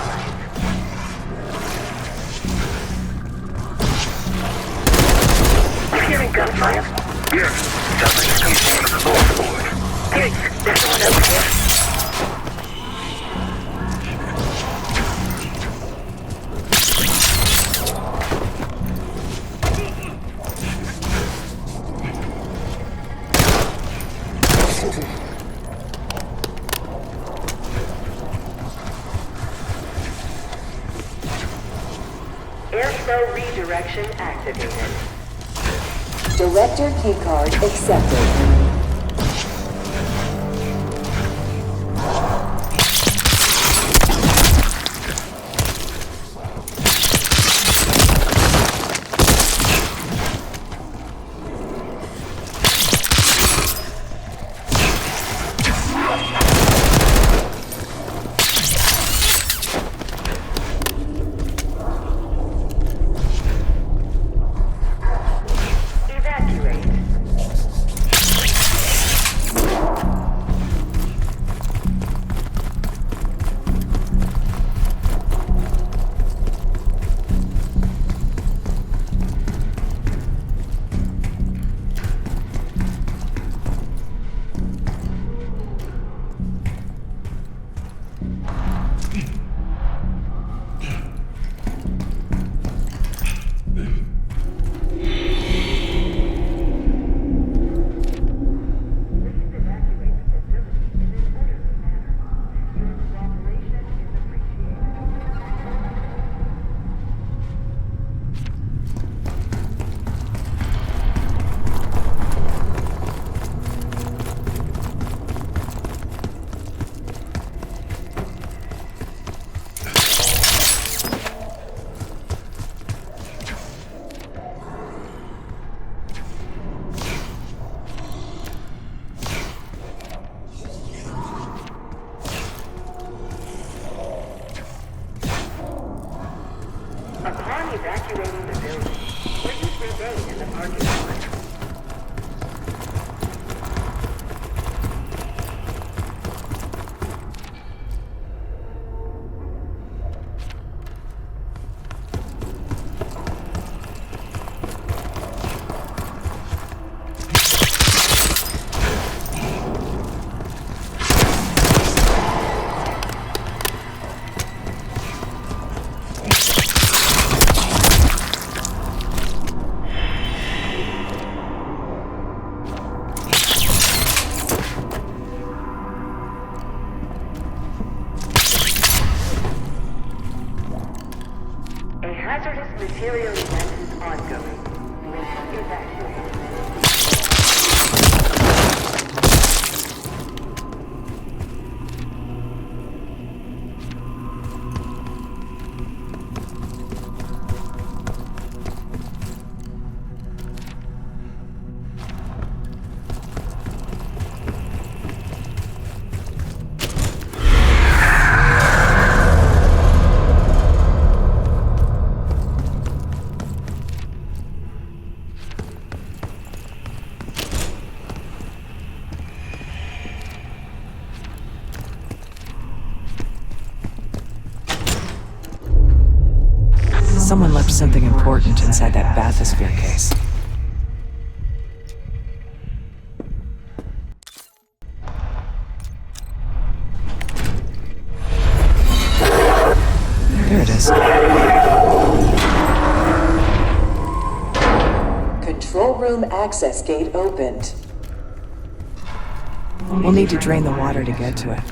You hearing gunfire? Yeah. Sounds like it's coming from one of the lower floors. Hey, there's someone else here. Airflow redirection activated. Director keycard accepted. Upon evacuating the building, please remain in the parking lot. Hazardous material something important inside that bathysphere case. There it is. Control room access gate opened. We'll need to drain the water to get to it.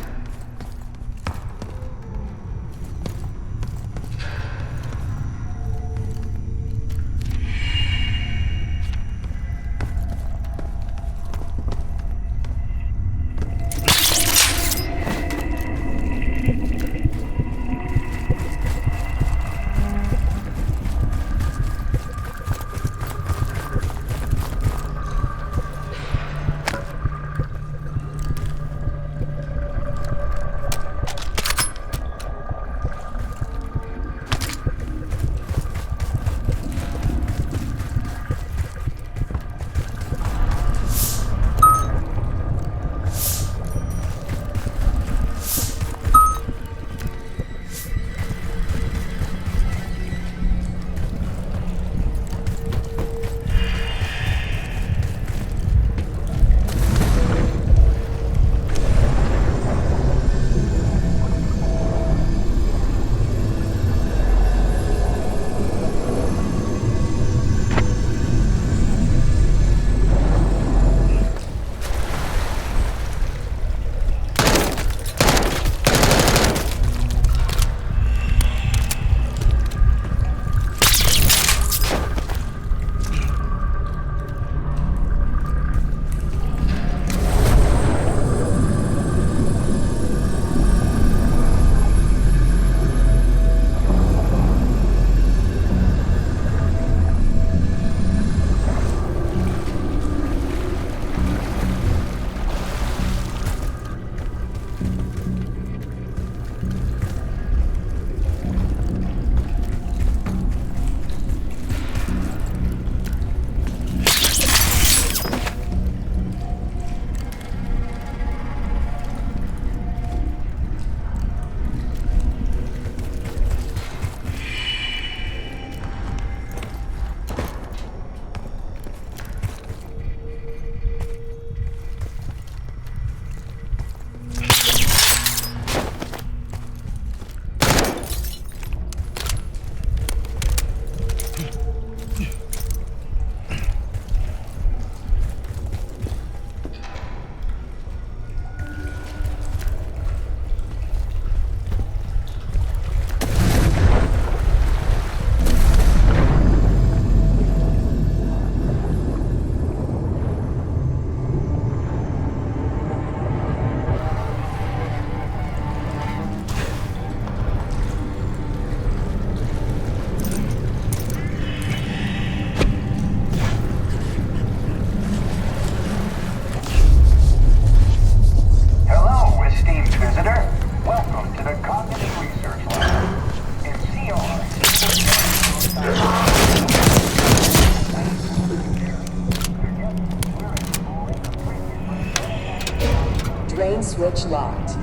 Drain switch locked.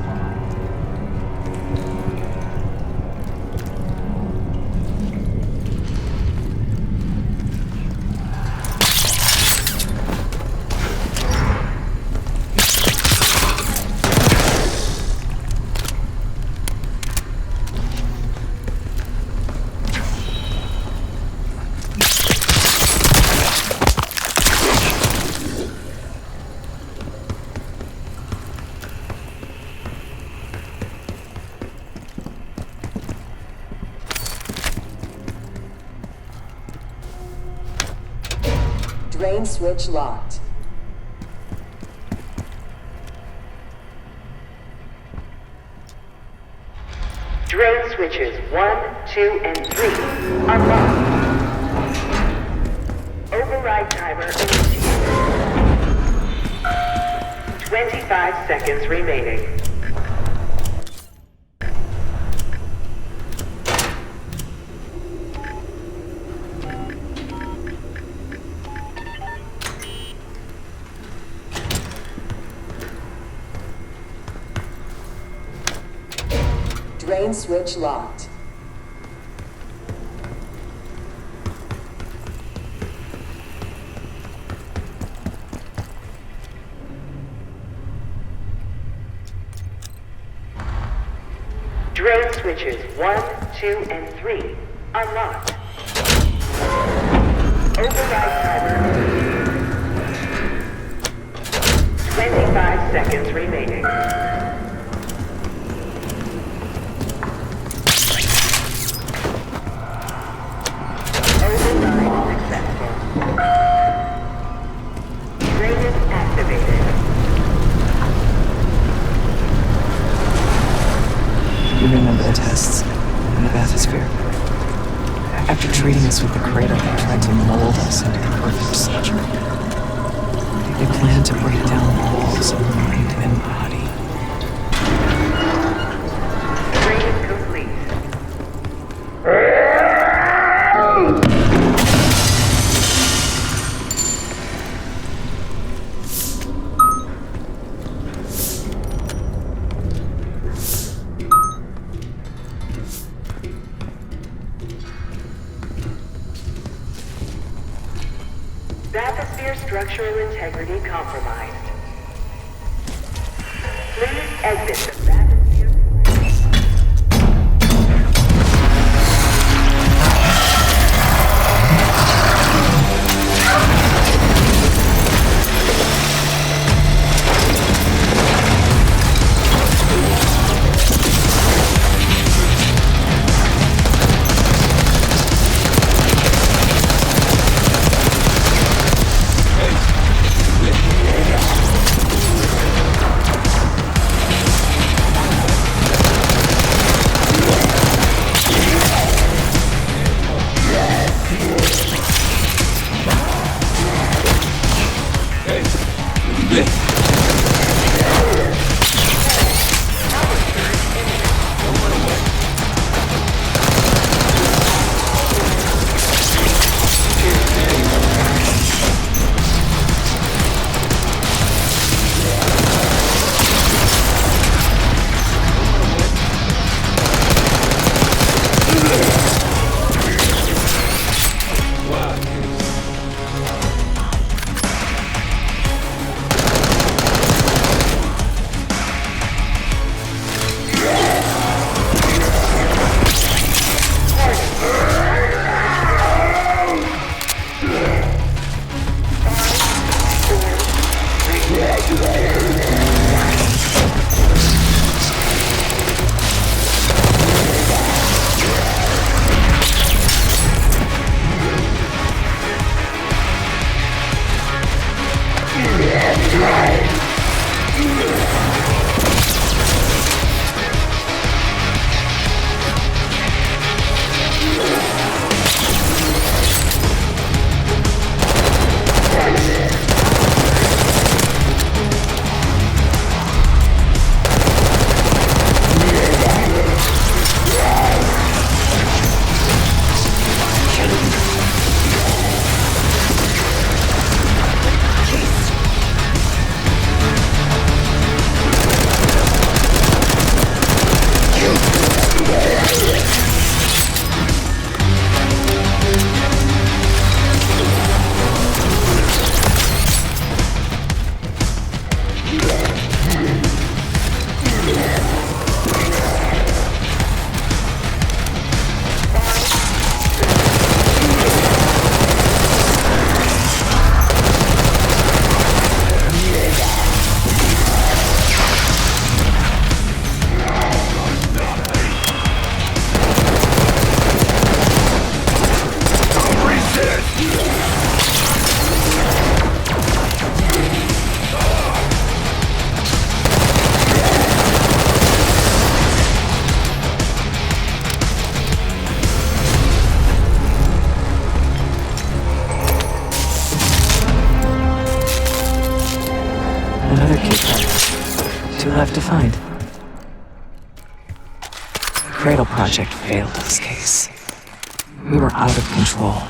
Drain switch locked. Drain switches 1, 2, and 3 unlocked. Override timer initiated. 25 seconds remaining. Drain switch locked. Drone switches 1, 2, and 3 unlocked. Override timer initiated. 25 seconds remaining. Override successful. Drainage activated. You remember the tests in the bathysphere? After treating us with the cradle, they tried to mold us into the perfect subject. They planned to break down the walls of mind and body. Drainage complete. Bathysphere structural integrity compromised. Please exit the bathysphere. Another key card. 2 left to find. The Cradle Project failed this case. We were out of control,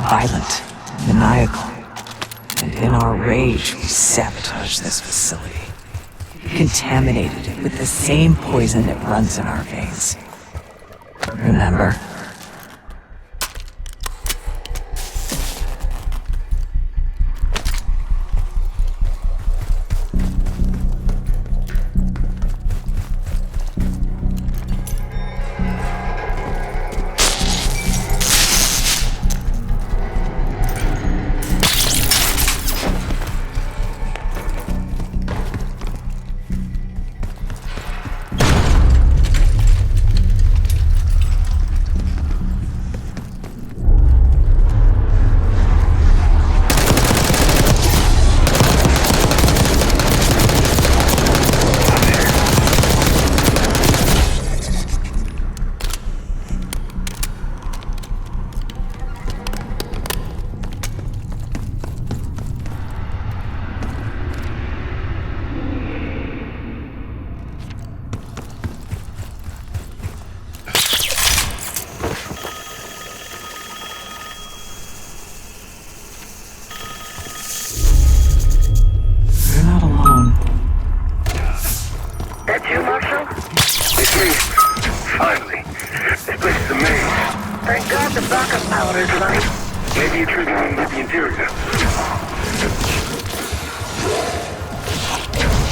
violent, maniacal. And in our rage, we sabotaged this facility. Contaminated it with the same poison that runs in our veins. Remember?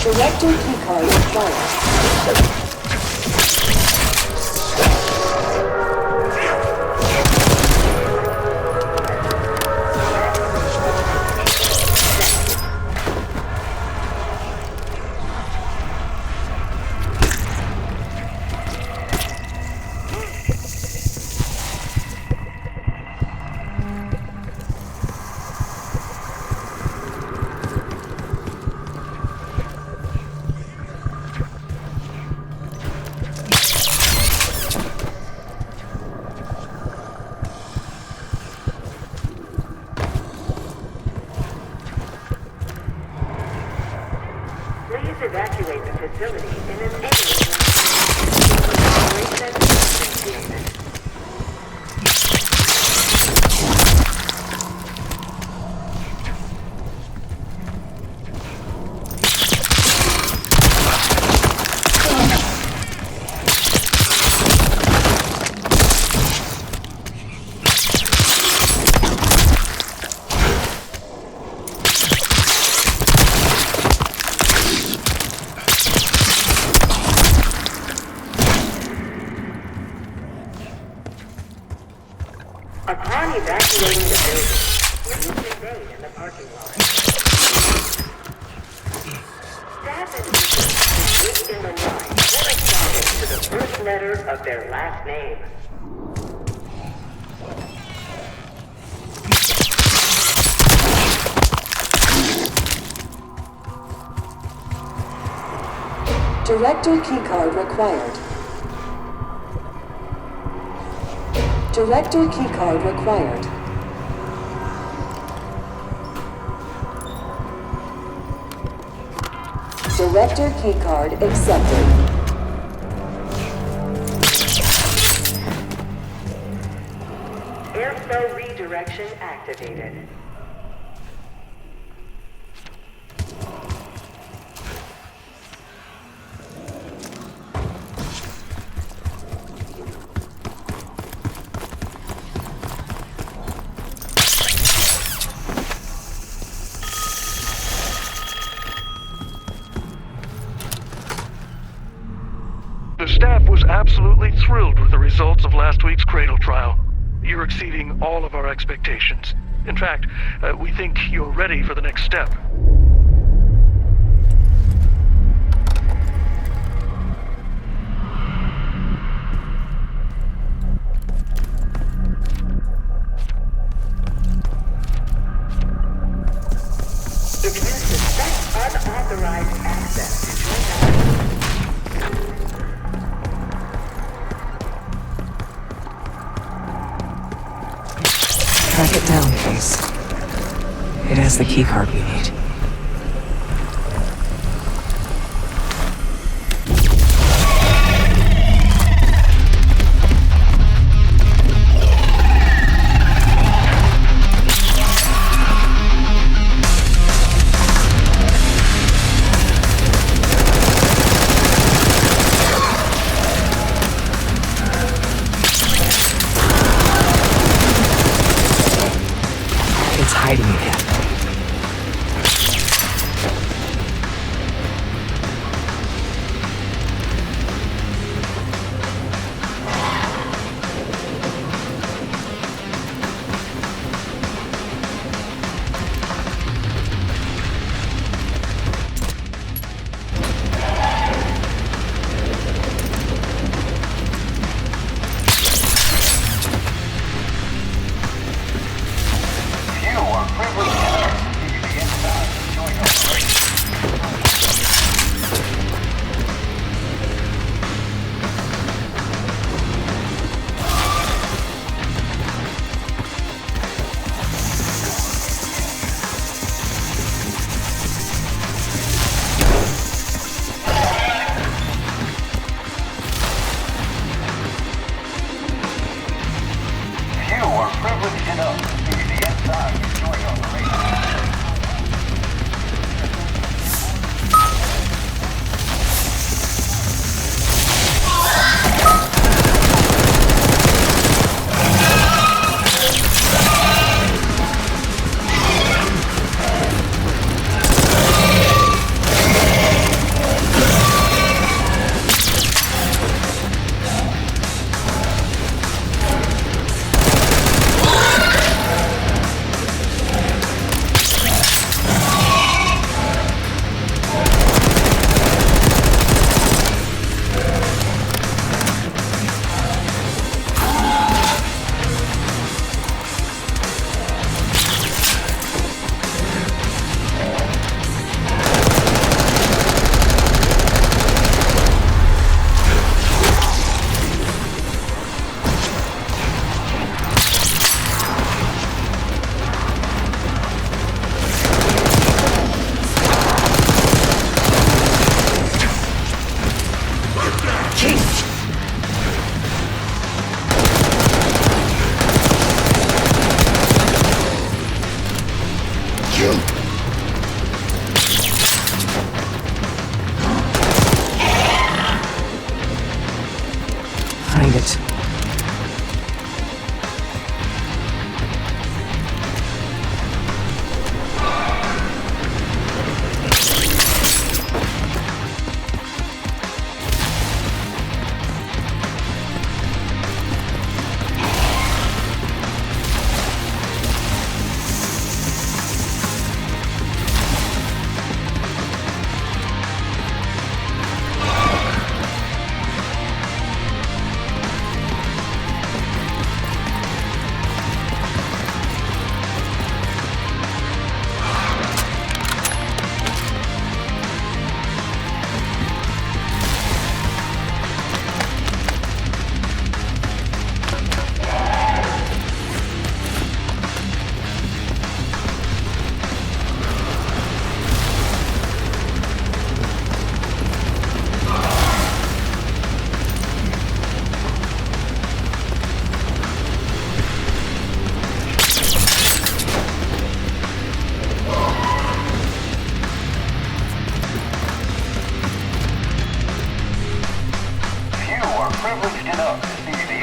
Director keycard acquired. Please evacuate the facility in an area. Upon evacuating the building, please remain in the parking lot. Staff and users wait in the line corresponding to the first letter of their last name. Director keycard required. Director keycard required. Director keycard accepted. Airflow redirection activated. The staff was absolutely thrilled with the results of last week's Cradle trial. You're exceeding all of our expectations. In fact, we think you're ready for the next step. If you suspect unauthorized access to join Track it down, Case. It has the keycard we need. Hiding again.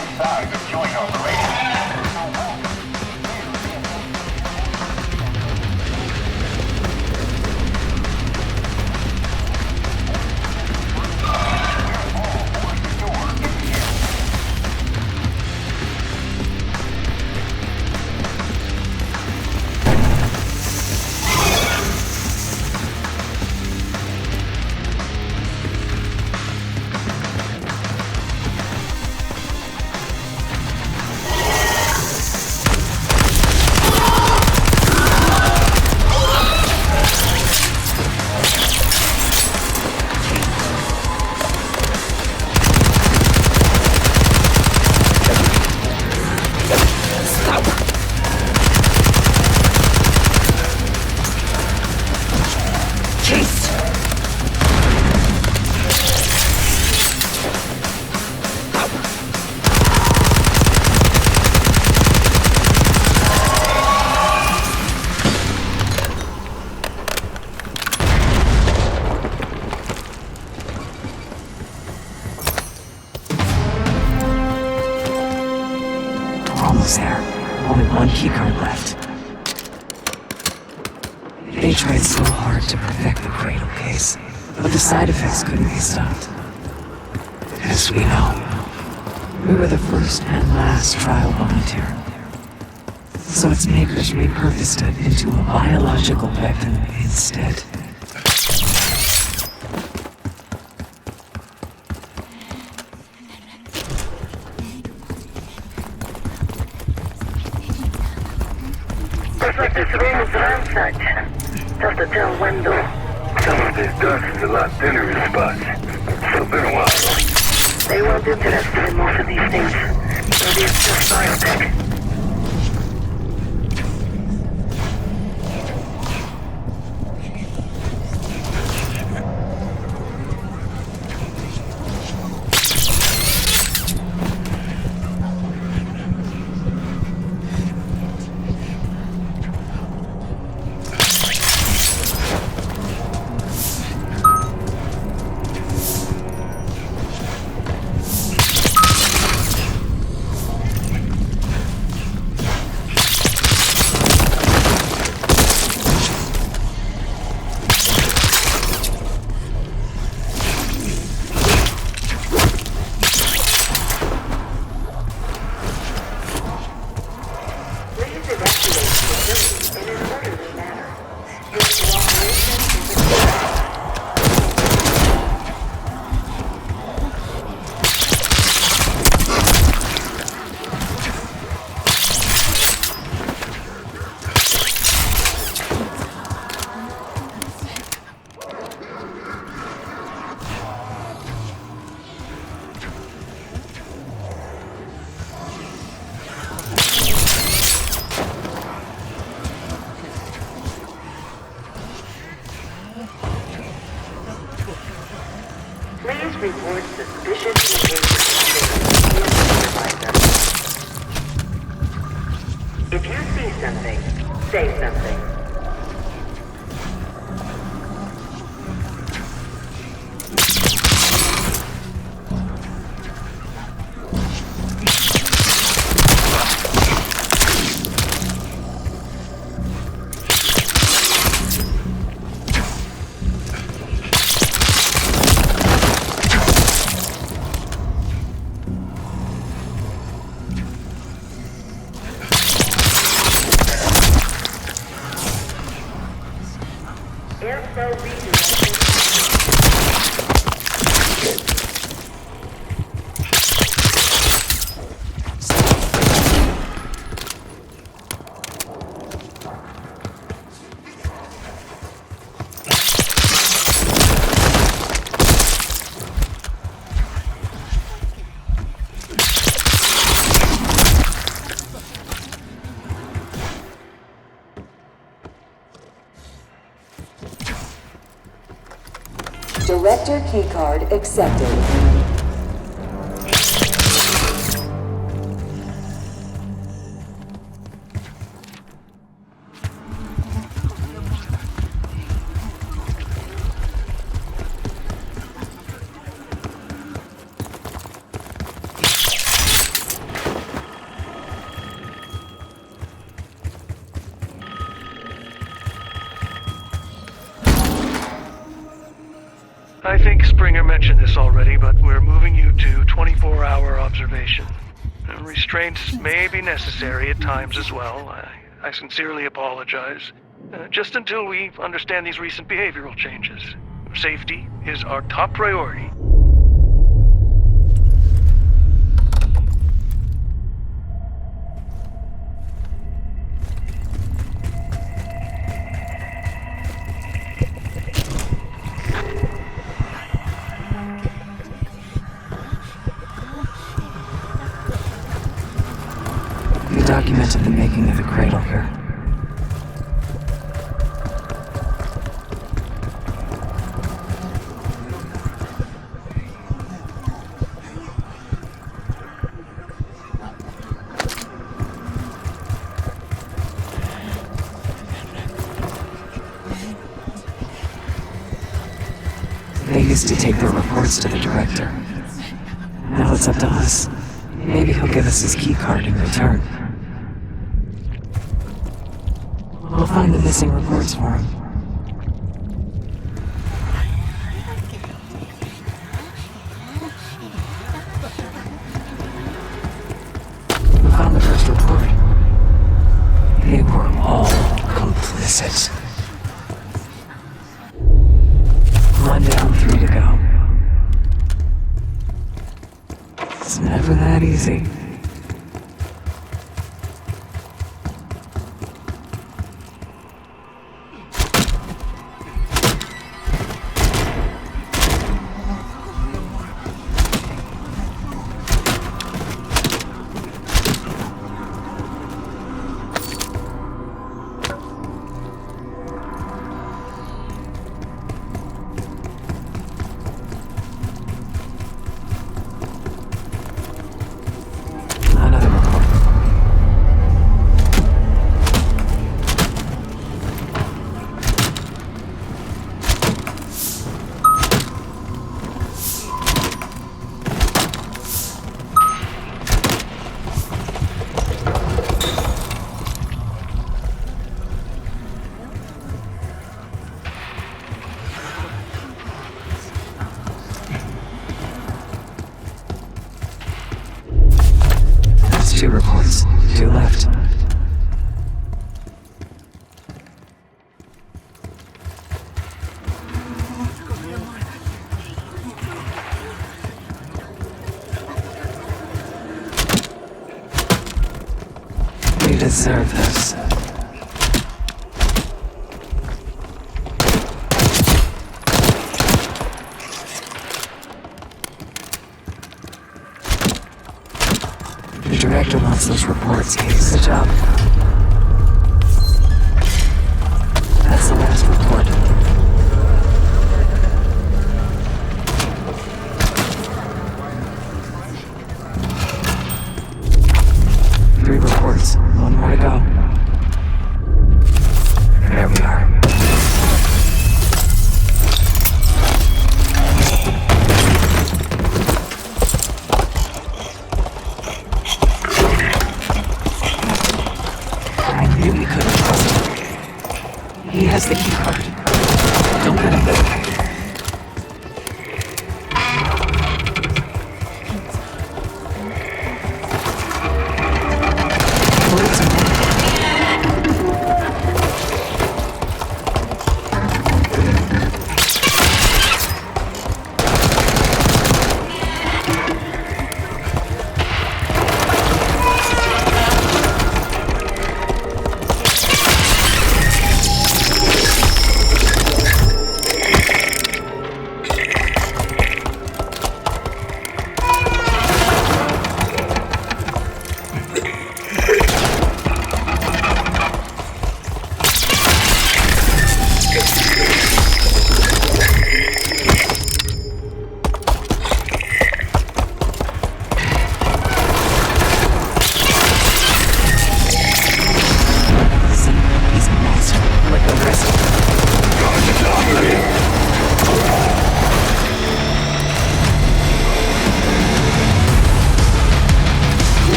inside a joint operation. Almost there. Only one keycard left. They tried so hard to perfect the cradle case, but the side effects couldn't be stopped. As we know, we were the first and last trial volunteer. So its makers repurposed it into a biological weapon instead. Looks like this room is ransacked. Tough to tell when though. Some of this dust is a lot thinner in spots. It's been a while though. They weren't interested in most of these things. Maybe it's just biotech. Please report suspicious behavior to your supervisor. If you see something, say something. Director keycard accepted. I think Springer mentioned this already, but we're moving you to 24-hour observation. Restraints may be necessary at times as well. I sincerely apologize. Just until we understand these recent behavioral changes. Safety is our top priority. You documented the making of the cradle here. They used to take their reports to the director. Now it's up to us. Maybe he'll give us his keycard in return. We'll find the missing reports for him. We found the first report. They were all complicit. One down, 3 to go. It's never that easy. That's 2 reports. 2 left. We deserve this. The director wants those reports, Case. Good job. That's the last report. Three reports. 1 more to go. There we are. I knew we couldn't trust him. He has the keycard.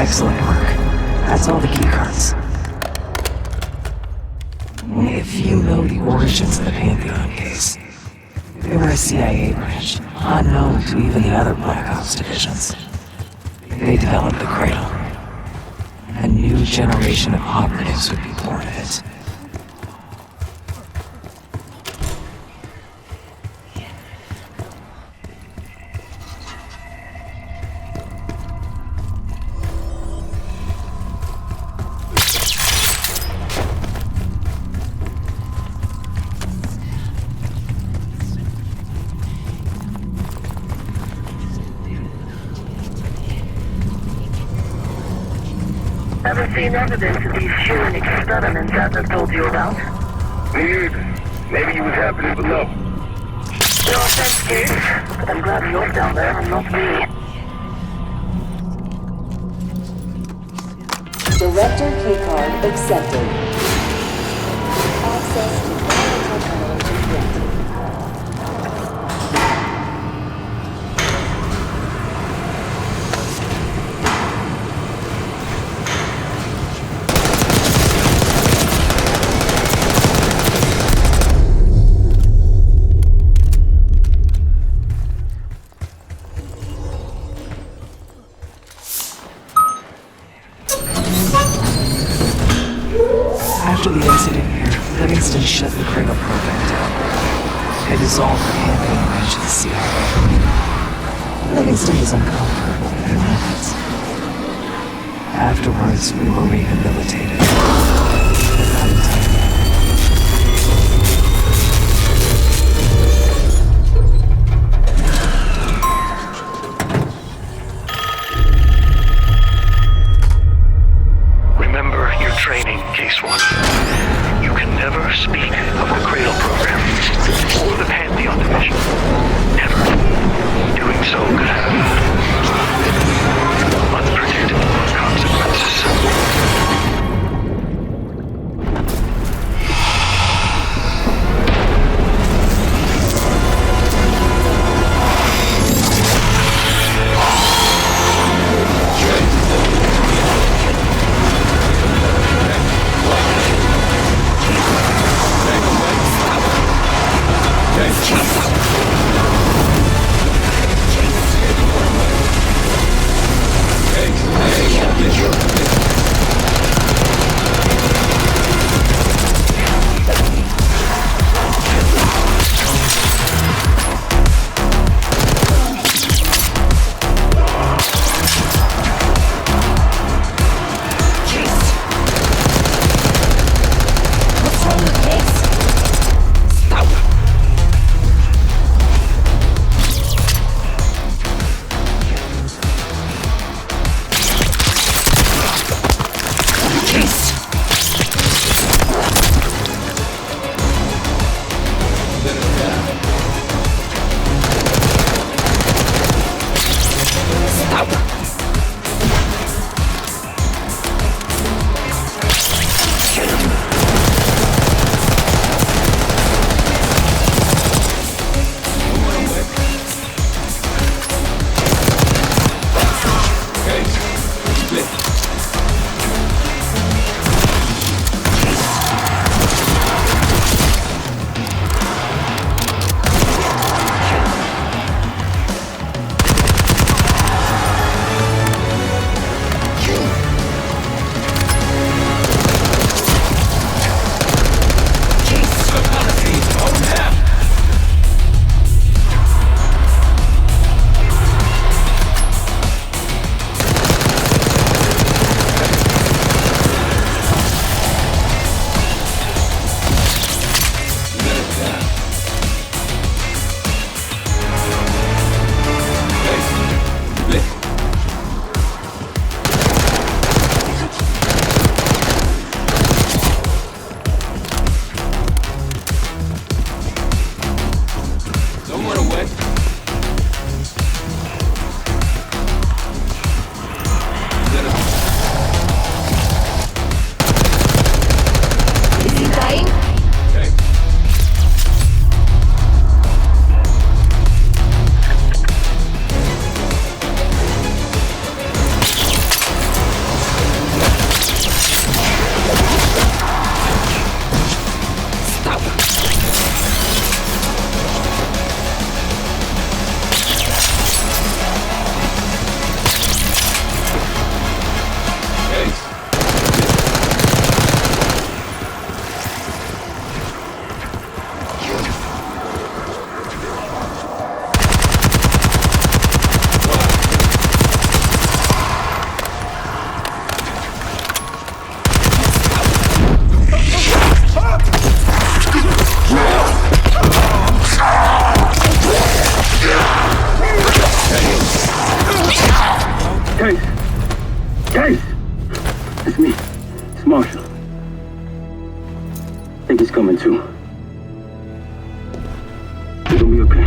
Excellent work. That's all the keycards. If you know the origins of the Pantheon case, they were a CIA branch, unknown to even the other Black Ops divisions. They developed the Cradle. A new generation of operatives would be born of it. Ever seen evidence of these human experiments I've told you about? Me neither. Maybe you was happening below. No offense, Case, but I'm glad you're down there and not me. Director keycard accepted. Access to biotechnology granted. After the incident here, Livingston shut the Cradle program down. They dissolved the Pantheon branch of the CIA. Livingston was uncomfortable in their methods. Afterwards, we were rehabilitated. But not entirely. Remember your training, Case 1. You can never speak of the Cradle program or the Pantheon division. Never. Doing so could have unpredictable consequences. Case! Case! It's me. It's Marshall. I think he's coming too. You're gonna be okay.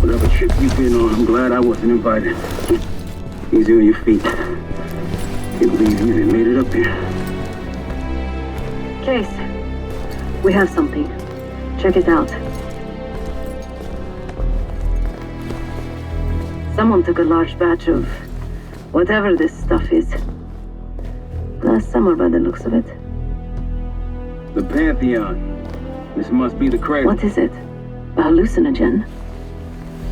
Whatever trip you've been on, I'm glad I wasn't invited. Easy on your feet. Can't believe you even made it up here. Case, we have something. Check it out. Someone took a large batch of whatever this stuff is. Last summer, by the looks of it. The Pantheon. This must be the cradle. What is it? A hallucinogen?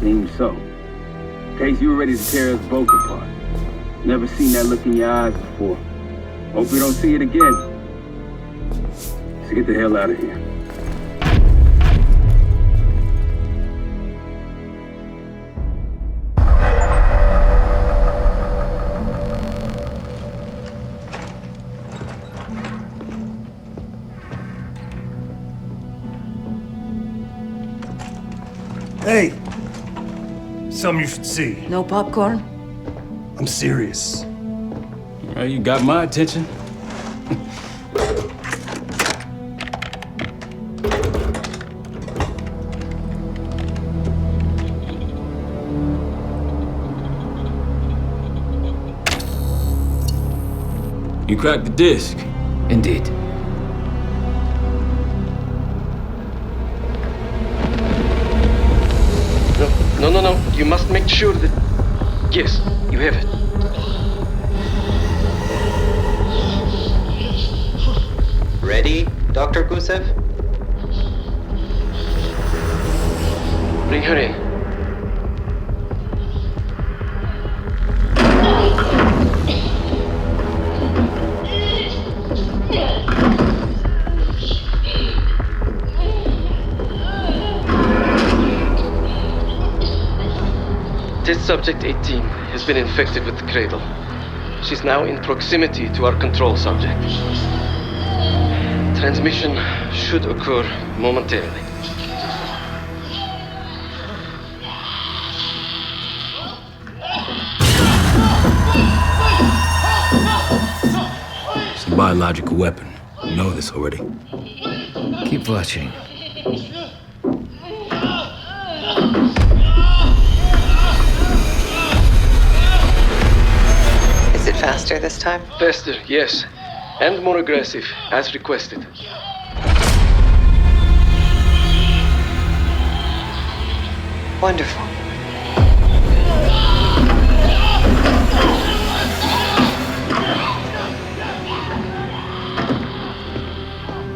Seems so. In case you were ready to tear us both apart. Never seen that look in your eyes before. Hope we don't see it again. Let's get the hell out of here. Hey! Something you should see. No popcorn? I'm serious. Well, you got my attention. You cracked the disc. Indeed. No. You must make sure that... Yes, you have it. Ready, Dr. Gusev? Bring her in. Test subject 18 has been infected with the cradle. She's now in proximity to our control subject. Transmission should occur momentarily. It's a biological weapon. You know this already. Keep watching. Is it faster this time? Faster, yes. And more aggressive, as requested. Wonderful.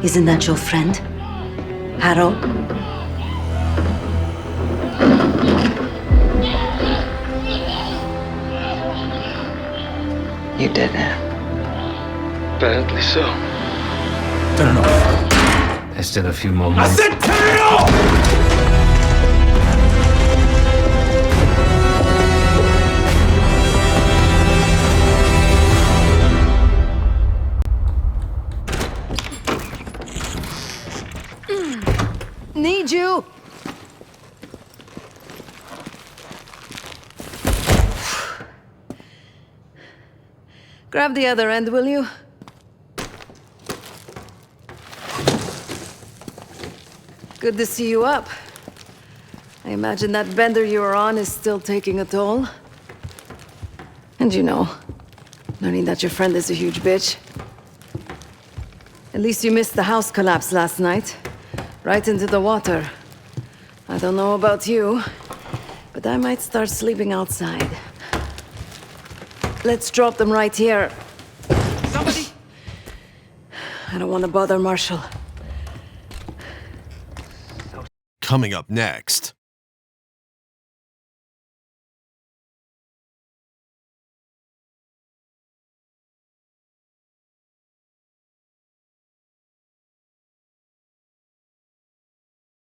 Isn't that your friend? Harold? You did it. Apparently so. Turn it off. There's still a few more minutes. I said turn it off! Need you! Grab the other end, will you? Good to see you up. I imagine that bender you were on is still taking a toll. And you know, learning that your friend is a huge bitch. At least you missed the house collapse last night. Right into the water. I don't know about you, but I might start sleeping outside. Let's drop them right here. Somebody! I don't want to bother Marshall. Coming up next.